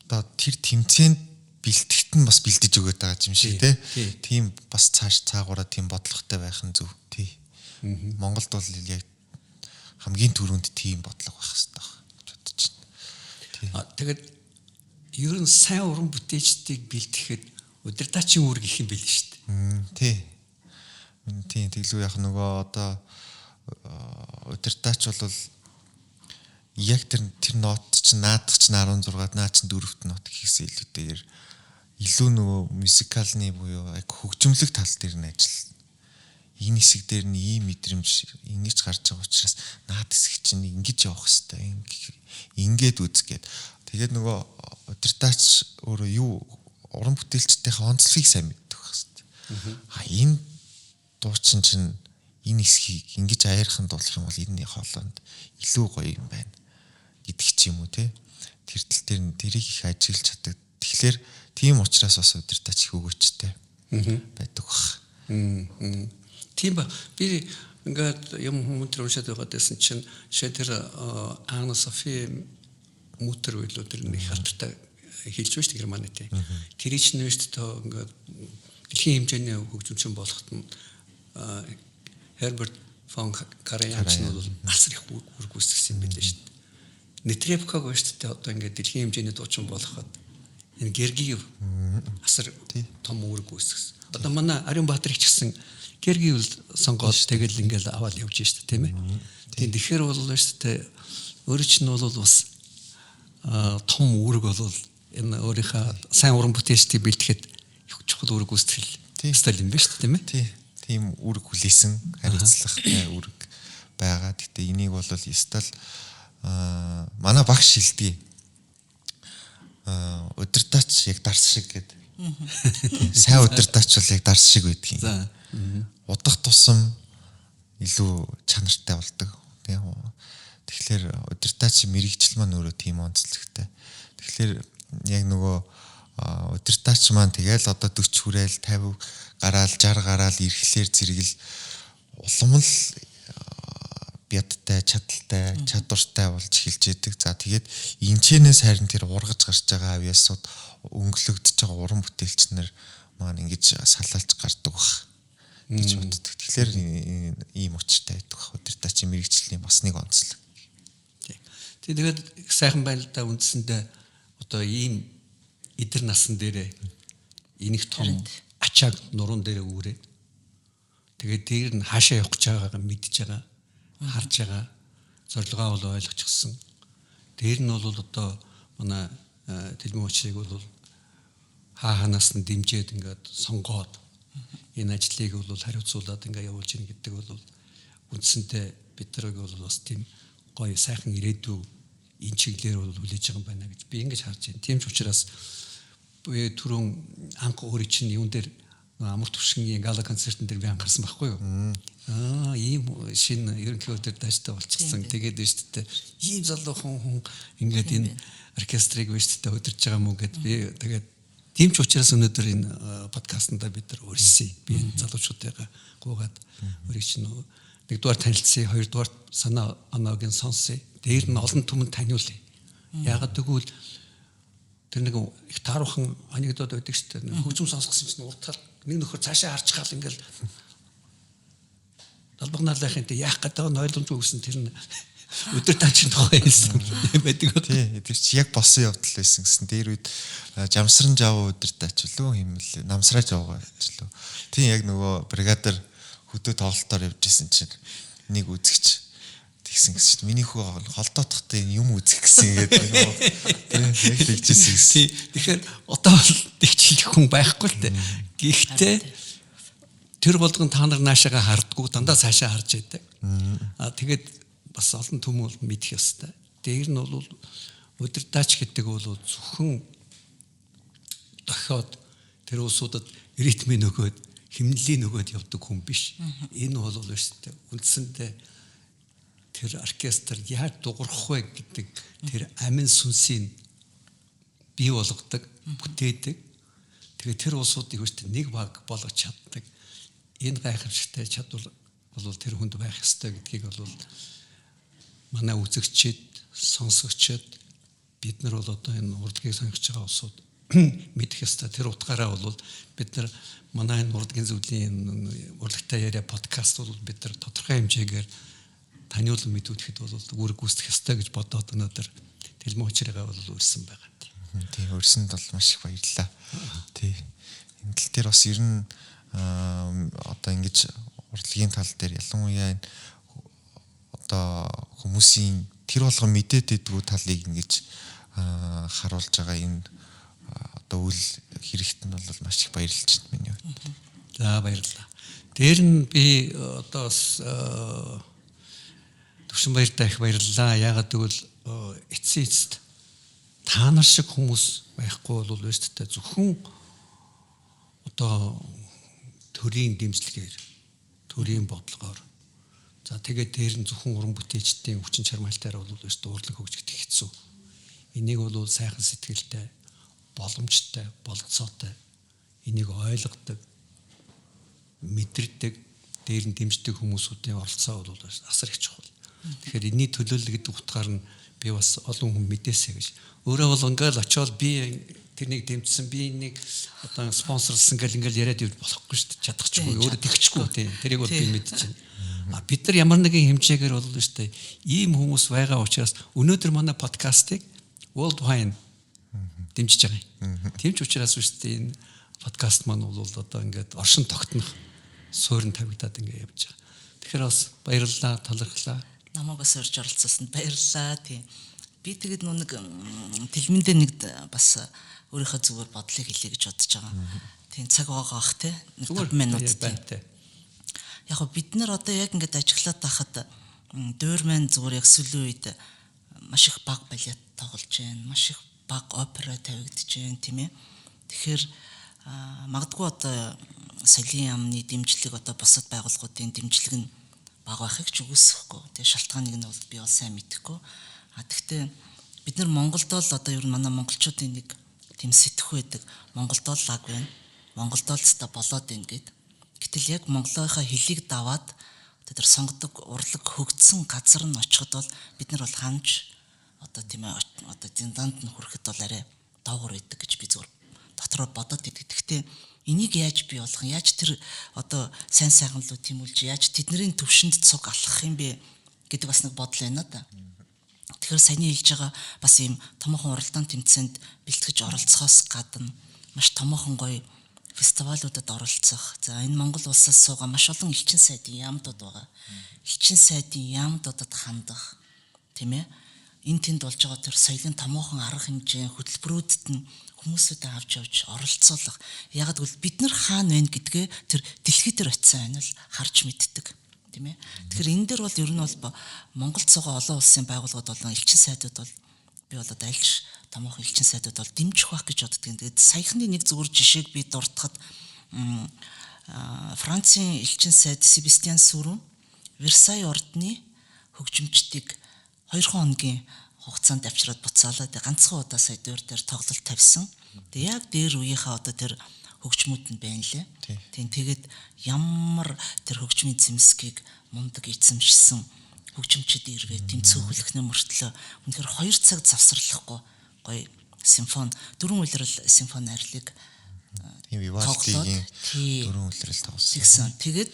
одоо тэр тэмцээнд бэлтгэхт нь бас бэлдэж өгöd байгаа юм шиг тийм бас цаагаараа тийм бодлоготой байх нь зөв. Монголд бол яг хамгийн түрүүнд тийм бодлого байх хэрэгтэй гэж бодож байна. Тэгээд ер нь сайн уран бүтээлчдийг бэлтгэхэд удирдаачийн үүрэг их юм байл шүү дээ. Тийм тэглүү яг нөгөө одоо удирдаач бол яг тэр нот чинь наадах чинь 16-ад наа чинь 4-т нот гэхээс илүүтэйгээр илүү нөгөө мюзикалны буюу яг хөгжимлөх тал дээр нь ажил энэ хэсэг дээр нь ийм мэдрэмж ингэж гарч байгаа учраас наад хэсэг чинь ингэж явах хэвээр ингээд үзгээд тэгээд нөгөө удирдаач өөрөө юу уран бүтээлчдийнхээ онцлогийг сайн мэддэг байх хэвээр. Энэ дуучин чинь энэ хэсгийг ингэж аярахын тулах юм бол энэ хоолойнд илүү гоё юм байна гэдэг ч юм уу те. Тэр тал дээр нь тэрийг их ажиглаж чаддаг. Тэгэхээр тийм учраас бас удирдаач их өгөөчтэй байдаг бах. Тийм ба би ингээд юм хүмүүс уншаад байгаад байсан чинь шээ тэр Анна Софи мутер үйлөө тэр нэг хаттай хэлж байна шүү дээ Германы тий. Тэр чинь нь шүү дээ ингээд дэлхийн хэмжээний хөгжимчин болоход нь Herbert von Karajan нь бол асар их үр гүйцэтгэсэн юм билээ шүү дээ. Нетребкаг шүү дээ одоо ингээд дэлхийн хэмжээний дуучин болоход энэ Гергиев асар том үр гүйцэтгэсэн. Одоо манай Ариун Баатар их гэсэн Гергиев сонгоод тэгэл ингээд аваад явж шүү дээ тийм ээ. Тийм тэгэхээр бол шүү дээ өөрөө чинь бол бас том үүрэг бол энэ өөрийнхөө сайн уран бүтээлчдийг бэлтгэхэд их чухал үүрэг гүйцэтгэл стил юм байна шүү дээ тийм ээ. Тийм үүрэг хүлээсэн хариуцлагатай үүрэг байгаа. Гэтэ энийг бол ёстой л манай багш шилдэг. Удирдаач яг дарс шиг гэдэг. Сайн удирдаач бол яг дарс шиг байдаг юм. Удах тусам илүү чанартай болдог. Тэгэхээр удирдаач мэрэгжил маань өөрөө тийм онцлогтой. Тэгэхээр яг нөгөө удирдаач маань тэгэл одоо 40 хүрээл 50 гараал 60 гараал ирэхлээр зэрэгэл улам л бядтай, чадaltaй, чадвартай болж эхэлж яадаг. За тэгээд энчэнээс харин тэр ургаж гарч байгаа авьяасууд өнгөлөгдөж байгаа уран бүтээлч нар маань ингэж салаалж гардаг бах гэж боддог. Тэгэхээр ийм учиртай байдаг бах. Удирдаачийн мэрэгжлийн бас нэг онцлог. Тэгээд сайхан байна л да үндсэндээ одоо ийм эдэр насан дээрээ энийг том ачааг нуруунд дээрээ үүрээд тэгээд дээр нь хаашаа явах гэж байгаагаа мэдж байгаа, харж байгаа, зорилгоо бол ойлгочихсон. Дээр нь бол одоо манай Тэлмэн очрыг бол хаанаас нь дэмжиж ингээд сонгоод энэ ажлыг бол хариуцуулаад ингээд явуулж ийн гэдэг бол үндсэндээ бид нарыг бол бас тийм гоё сайхан ирээдүй энэ чиглэлээр бол хүлээж байгаа юм байна гэж би ингэж харж байна. Тийм ч учраас би түрүүн анх өөрөө чинь юун дээр амар төвшингийн гала концертын дээр би анхаарсан байхгүй юу? Ийм шинэ ерөнхий удирдаачтай болчихсон. Тэгээд шүү дээ. Ийм залуухан хүн ингээд энэ оркестрыг шүү дээ удирж байгаа мүү гэд би тэгээд тийм ч учраас өнөөдөр энэ подкастнда бид нар өрсөе. Би энэ залуучуудаа гуугаад өөрийг чинь нэгдүгээр танилцъя, хоёрдугаар санаа оноогийн сонсъё. Дээр нь олон түмэнд таниулъя. Яагаад гэвэл тэр нэг их тааруухан анекдот байдаг шүү дээ. Хөгжим сонсгосон чинь уртал нэг нөхөр цаашаа харж гал ингээл далбаг наалахын тэ яах гэдэг нь ойлгомжгүй гэсэн тэр нь удирдаачийн тухай хэлсэн байдаг. Тий, тэр чи яг болсон явдал байсан гэсэн. Тэр үед жамсран жав удирдаач лөө хэмэл намсраа жавгаа ч лөө. Тий, яг нөгөө бригадаар хөдөө тоглолтоор явж исэн чинь нэг үзэгч тэгсэн гэсэн чинь миний хүү холдоодохтой юм үзэх гэсэн гэдэг нөгөө яг тэгжсэн гэсэн. Тэгэхээр одоо тэгчлэх хүн байхгүй л дээ. Гэхдээ тэр болгон та нар наашаага хардггүй дандаа цаашаа харж байдаг. Тэгээд бас олон түмэл мэдэх ёстой. Дээр нь бол удирдаач гэдэг бол зөвхөн дохиод тэр улсуудад ритмийн нөгөөд химнэлийн нөгөөд явдаг хүн биш. Энэ бол шүү дээ. Үндсэндээ тэр оркестр яаж дуурах вэ гэдэг тэр амин сүнсийг бий болгодог, бүтээдэг. Тэгээ тэр улсуудыг үүштэй нэг баг болгож чаддаг. Энэ гайхамшигтай чадвар бол тэр хүнд байх ёстой гэдгийг бол манай үзэгчид, сонсогчид бид нар бол одоо энэ урлагийг сонгож байгаа улсууд мэдэх ёстой. Тэр утгаараа бол бид нар манай энэ урлагийн зөвлөлийн урлагтай яриа подкаст бол бид нар тодорхой хэмжээгээр таниулан мэдүүлэхэд бол үүрэг гүйцэтгэх ёстой гэж бодоод өнөөдөр Тэлмэн очрыгаа бол үрсэн байгаа. Тий, өрсөнд бол маш их баярлалаа. Тий. Энэ тал дээр бас ер нь одоо ингэж урлагийн тал дээр ялангуяа одоо хүмүүсийн тэр болгон мэдээд идэггүй талыг ингэж харуулж байгаа энэ одоо үйл хэрэгт нь бол маш их баярлж байна миний хувьд. За баярлалаа. Дээр нь би одоо бас Төвшинбаяртай их баярлалаа. Яагаад гэвэл эцсийн эцэст та нар шиг хүмүүс байхгүй бол өөртөө зөвхөн одоо төрийн дэмжлэгээр, төрийн бодлогоор за тэгээд дээр нь зөвхөн уран бүтээлчдийн хүчин чармайлтаар бол өөртөө урлаг хөгжигдөх хэцүү. Энийг бол сайхан сэтгэлтэй, боломжтой, болцоотой энийг ойлгодог, мэдэрдэг, дээр нь дэмждэг хүмүүсүүдийн оролцоо бол асар их чухал. Тэгэхээр энэний төлөөлөл гэдэг утгаар нь би бас олон хүн мэдээсэй гэж. Өөрөө бол ингээл очиод би тэрнийг дэмжсэн, би энийг одоо спонсорлсон гэл ингээл яриад ивэл болохгүй шүү дээ. Чадахгүй, өөрөө тэгчихгүй тийм. Тэрийг бол би мэдчихэв. Бид нар ямар нэгэн хэмжээгээр бол шүү дээ. Ийм хүмүүс байгаа учраас өнөөдөр манай подкастыг World Wine дэмжиж байгаа юм. Тэмч учраас шүү дээ энэ подкаст маань бол одоо ингээд оршин тогтнох суурин тавигдаад ингээд явж байгаа. Тэгэхээр бас баярлалаа, талархлаа. Намайг бас урьж оролцсонд баярлалаа. Тийм. Би тэгээд нэг тэлмэндээ нэг бас өөрийнхөө зүгээр бодлыг хэлье гэж бодож байгаа. Тийм цаг байгаа бах те. 5 минут тийм. Яг хөө бид нар одоо яг ингээд ажиглаад байхад дөөр маань зүгээр яг сүүлийн үед маш их баг балет тоглож байна. Маш их баг опера тавигдж байна тийм ээ. Тэгэхээр магадгүй одоо соёлын яамны дэмжлэг одоо бусад байгууллагуудын дэмжлэг нь бага байхыг ч үгүйсэхгүй. Тэгээ шалтгааныг нь бол би бол сайн мэдэхгүй. Тэгэхдээ бид нар Монголд бол одоо ер нь манай монголчуудын нэг тийм сэтгх байдаг. Монголд бол лаг байна. Монголд бол ста болоод байна гэд. Гэтэл яг монголынхаа хэлийг даваад тэр сонгодог урлаг хөгдсөн газар нь очиход бол бид нар бол ханж одоо тийм ээ одоо зиндаанд нь хүрэхэд бол арай доогуур идэг гэж би зүгээр дотроо бодоод идэг. Гэхдээ энийг яаж бий болгох юм? Яаж тэр одоо сайн сайханлуу тэмүүлж яаж тэдний төвшөнд цуг алхах юм бэ гэдэг бас нэг бодол байна да. Тэгэхээр саяны хэлж байгаа бас ийм томоохон уралдаан тэмцээнд бэлтгэж оролцохоос гадна маш томоохон гоё фестивалуудад оролцох. За энэ Монгол улсаас суугаа маш олон элчин сайдын яамдууд байгаа. Элчин сайдын яамдуудад хандах тийм ээ. Энэ тэнд болж байгаа тэр соёлын томоохон арга хэмжээ хөтөлбөрүүдэд нь хүмүүсүүдээ авч явж оролцуулах. Яг гэвэл бид нар хаана байна гэдгээ тэр дэлхий дээр очисан байна л харж мэддэг. Тийм ээ. Тэгэхээр энэ дээр бол ер нь бол Монголд суугаа олон улсын байгууллагууд болон элчин сайдууд бол би болоод альч томоохон элчин сайдууд бол дэмжих байх гэж боддог. Тэгээд саяхны нэг зүгээр жишээг би дуртахад Францын элчин сайд Себастьян Сүрэн Версай ордны хөгжимчдийг 2 хоногийн хугацаанд авчираад буцаалаа. Тэгээд ганцхан удаа сая дээр тоглолт тавьсан. Тэгээд яг дээр үеийнхээ одоо тэр хөгжмүүд нь байна лээ. Тийм тэгээд ямар тэр хөгжмийн зэмсгийг мундаг эзэмшсэн хөгжимчд ирвэ тэмцээх мөртлөө үнэхээр 2 цаг завсарлахгүй гоё симфони 4 улирал симфони арлыг тийм Вивальдигийн 4 улирал тоглосон. Тэгээд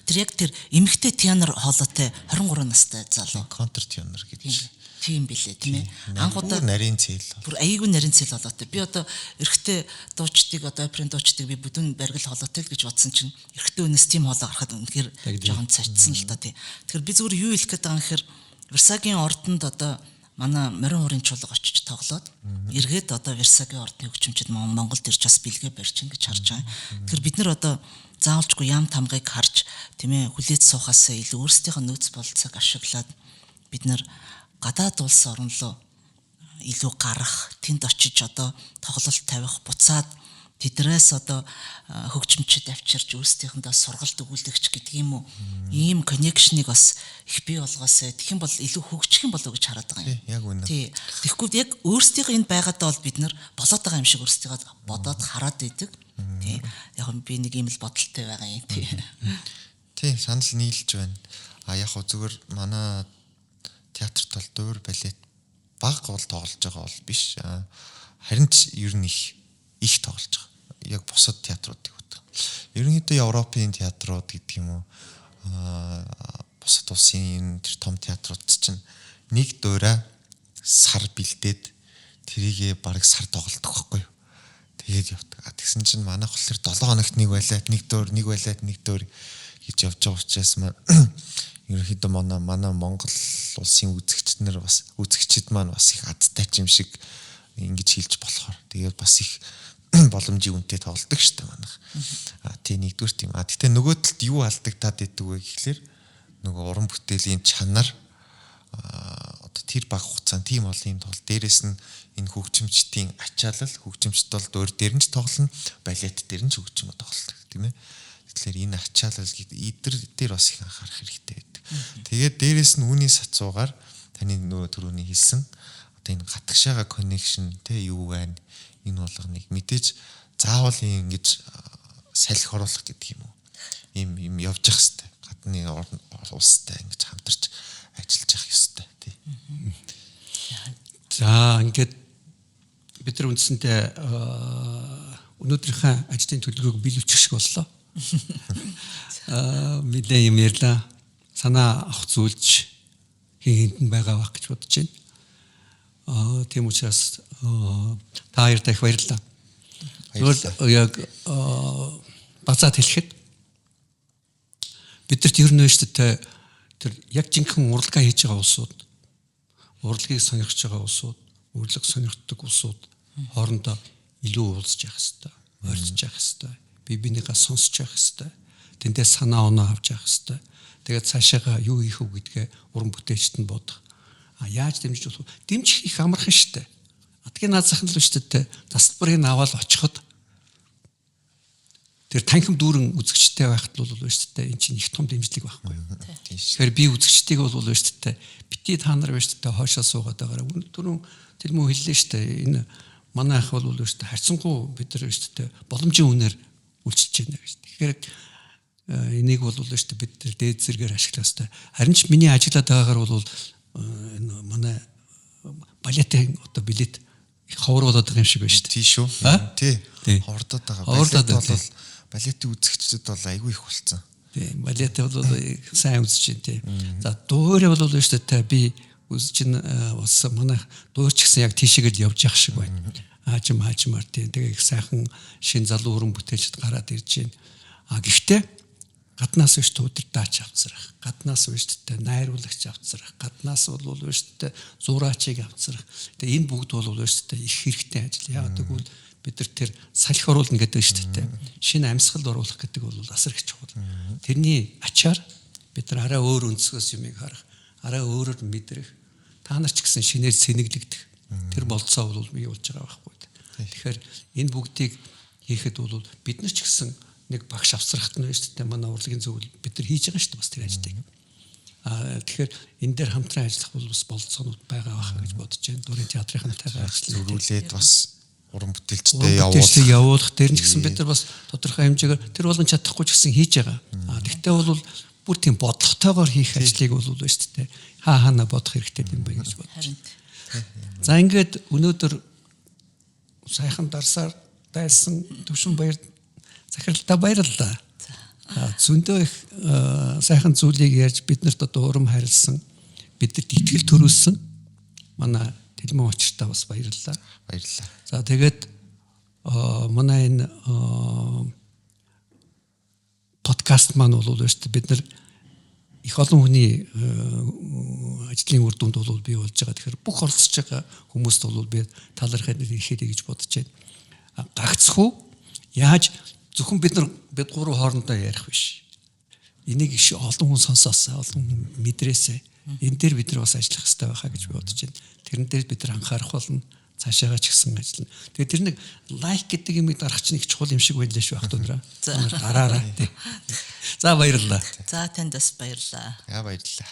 тэр яг тэр эмэгтэй тенор хоолойтой 23 настай залуу контр тенор гэж тийм билээ тийм ээ. Анхудаа нарийн цэл. Бүр аягүй нарийн цэл болоотой. Би одоо эрэгтэй дуучдыг одоо оперын дуучдыг би бүдүүн баргил хоолойтой л гэж бодсон чинь эрэгтэй өнөөс тийм хоолой гарахад үнэхээр жоохон цачсан л та тийм. Тэгэхээр би зүгээр юу хэлэх гээд байгаа юм гэхээр Версагийн ордонд одоо манай морин хуурын чуулга очиж тоглоод эргээд одоо Версагийн ордны хөгжимчд Монголд ирж бас бэлгээ барьж ингэж харж байгаа. Тэгэхээр бид нар одоо заавалжгүй ям тамгыг харж тийм ээ хүлээж суухаас илүү өөрсдийнхөө нөөц болцоог ашиглаад бид нар гадаад улс орн руу илүү гарах, тэнд очиж одоо тоглолт тавих, буцаад тэдрээс одоо хөгжимчд авчирч өөрсдийнхөндөө сургалт өгүүлэгч гэдэг юм уу? Ийм коннекшнийг бас их бий болгоосай. Тэгэх юм бол илүү хөгжих юм болов уу гэж хараад байгаа юм. Яг үнэ. Тий. Тэгэхгүй яг өөрсдийнхөө энд байгаадаа бол бид нар болоод байгаа юм шиг өөрсдийгөө бодоод хараад идэг. Тий. Яг би нэг юм л бодолтой байгаа юм тий. Тий, санал нийлж байна. Яг хөө зүгээр манай театрт бол дуур балет баг гол тоглож байгаа бол биш. Харин ч ер нь их тоглож байгаа. Яг бусад театруудыг бодох. Ерөнхийдөө Европын театрууд гэдэг юм уу? Бусад улсын тэр том театрууд чинь нэг дуурай сар бэлдээд тэрийгээ бараг сар тоглодог байхгүй юу? Тэгээд явдаг. Тэгсэн чинь манайх болохоор 7 хоногт нэг байлаад нэг дуур гэж явж байгаа учраас ерөнхийдөө манай Монгол улсын үзэгчид маань бас их адтай юм шиг ингэж хэлж болохоор тэгээд бас их боломжийн үнэтэй тоглодог шүү дээ манайх. Тий нэгдүгээр тийм. Гэхдээ нөгөө талд юу алдагтаад идэг вэ гэхлээр нөгөө уран бүтээлийн чанар одоо тэр баг хугацаанд тийм олон юм тул дээрэс нь энэ хөгжимчдийн ачаалал хөгжимчд бол өөр дээр нь ч тоглоно, балет дээр нь ч хөгжим тоглолдог тийм ээ. Тэгэхээр энэ ачаалал дээр бас их анхаарах хэрэгтэй байдаг. Тэгээд дээрэс нь үүний сацуугаар таны нөгөө түрүүний хэлсэн одоо энэ гатгшаага connection те юу байна? Энэ болгоныг мэдээж заавал ингэж салхи оруулах гэдэг юм уу? Им явж явах хэрэгтэй. Гадны улстай ингэж хамтарч ажиллаж явах ёстой тий. За ингээд бид нар үндсэндээ өнөөдрийнхөө ажлын төлөвлөгөөг биелүүлчих шиг боллоо. Мэдээ юм ярьлаа. Санаа авах зүйлч хинт нь байгаа байх гэж бодож байна. Тийм учраас та хоёр дахь баярлалаа. Яг бацаад хэлэхэд бидэрт ер нь шүү дээ тэр яг жинхэнэ урлагаа хийж байгаа улсууд, урлагийг сонирхож байгаа улсууд, урлаг сонирхдаг улсууд хоорондоо илүү уулзж явах хэрэгтэй, ойртож явах хэрэгтэй, бие бинийгээ сонсч явах хэрэгтэй, тэндээ санаа оноо авч явах хэрэгтэй. Тэгээд цаашаага юу хийх вэ гэдгээ уран бүтээлчд нь бодох. Яаж дэмжиж болох вэ? Дэмжих их амархан шүү дээ. Адгийн наад захын л шүү дээ. Засалбарыг аваад очиход тэр танхим дүүрэн үзэгчтэй байхад л бол шүү дээ. Энд чинь их том дэмжлэг байхгүй юу? Тэгэхээр би үзэгчтэйг бол шүү дээ. Бити та нар байна шүү дээ. Хоошоо суугаад байгаараа. Түрүүн Тэлмүү хэллээ шүү дээ. Энэ манай ах бол шүү дээ. Харьцангуй бид нар шүү дээ. Боломжийн үнээр үйлчилж байна гэж. Тэгэхээр энийг бол шүү дээ бид дээд зэрэгээр ашиглах хэрэгтэй. Харин ч миний ажиллаад байгаагаар бол энэ манай балетын одоо билет их ховруулаад байгаа юм шиг байна шүү дээ. Тий шүү. Тий. Ховрдоод байгаа. Балет бол балетын үзэгчдэд бол айгүй их болцсон. Тий. Балет бол сайн үзэж байна тий. За дуурай бол шүү дээ би үзэж бас манай дуурч гэсэн яг тийшээгээл явж явах шиг байна. Аажмаар тий. Тэгээ их сайхан шин залуу өрн бүтээлчд гараад ирж байна. Гэхдээ гаднаас биш удирдаач авцрах, гаднаас биш найруулагч авцрах, гаднаас бол биш зураачийг авцрах. Тэгээ энэ бүгд бол биш их хэрэгтэй ажил. Яг тэгвэл бид нар тэр салхи оруулна гэдэг шүү дээ. Шинэ амьсгал оруулах гэдэг бол асар их чухал. Тэрний ачаар бид нар арай өөр өнцгөөс юмыг харах, арай өөрөөр мэдрэх, та нар ч гэсэн шинээр сэнэглэгдэх. Тэр болцоо бол бий болж байгаа байхгүй. Тэгэхээр энэ бүгдийг хийхэд бол бид нар ч гэсэн нэг багш авсрахт нь шүү дээ манай урлагийн зөвлөл бид нар хийж байгаа шүү дээ бас тэр ажлыг. Тэгэхээр энэ дээр хамтран ажиллах бол бас болцоонууд байгаа байх гэж бодож байна. Дөрөв театрынхантайгаа зөрүүлээд бас уран бүтээлчтэй явуулах дээр нь ч гэсэн бид нар бас тодорхой хэмжээгээр тэр болгон чадахгүй ч гэсэн хийж байгаа. Тэгтээ бол бүр тийм бодлоготойгоор хийх ажлыг бол шүү дээ хаана бодох хэрэгтэй юм бэ гэж бодож байна. За ингээд өнөөдөр сайхан дарсаар дайсан Төвшин баяр захиралтай баярлалаа. Зөндөө их сайхан зүйлийг ярьж биднэрт одоо урам харилсан, бидэрт итгэл төрүүлсэн манай Тэлмүү очиртаа бас баярлалаа. Баярлалаа. За тэгээд манай энэ подкаст маань бол шүү дээ бид нар их олон хүний ажлын үр дүнд бол бий болж байгаа. Тэгэхээр бүх оролцож байгаа хүмүүст бол би талархаад ирэхэд гэж бодож байна. Гагцхүү яаж зөвхөн бид гурав хоорондоо ярих биш. Энийг их олон хүн сонсоосаа, олон хүн мэдрээсээ энэ дээр бид нар бас ажиллах хэрэгтэй байхаа гэж бодож байна. Тэрэн дээр бид нар анхаарах болно. Цаашаагаа ч гэсэн ажиллана. Тэгээд тэр нэг лайк гэдэг юмыг дарах чинь их чухал юм шиг байлаа шүү ах дундраа. За дараараа. За баярлалаа. За танд бас баярлалаа. Яа баярлалаа.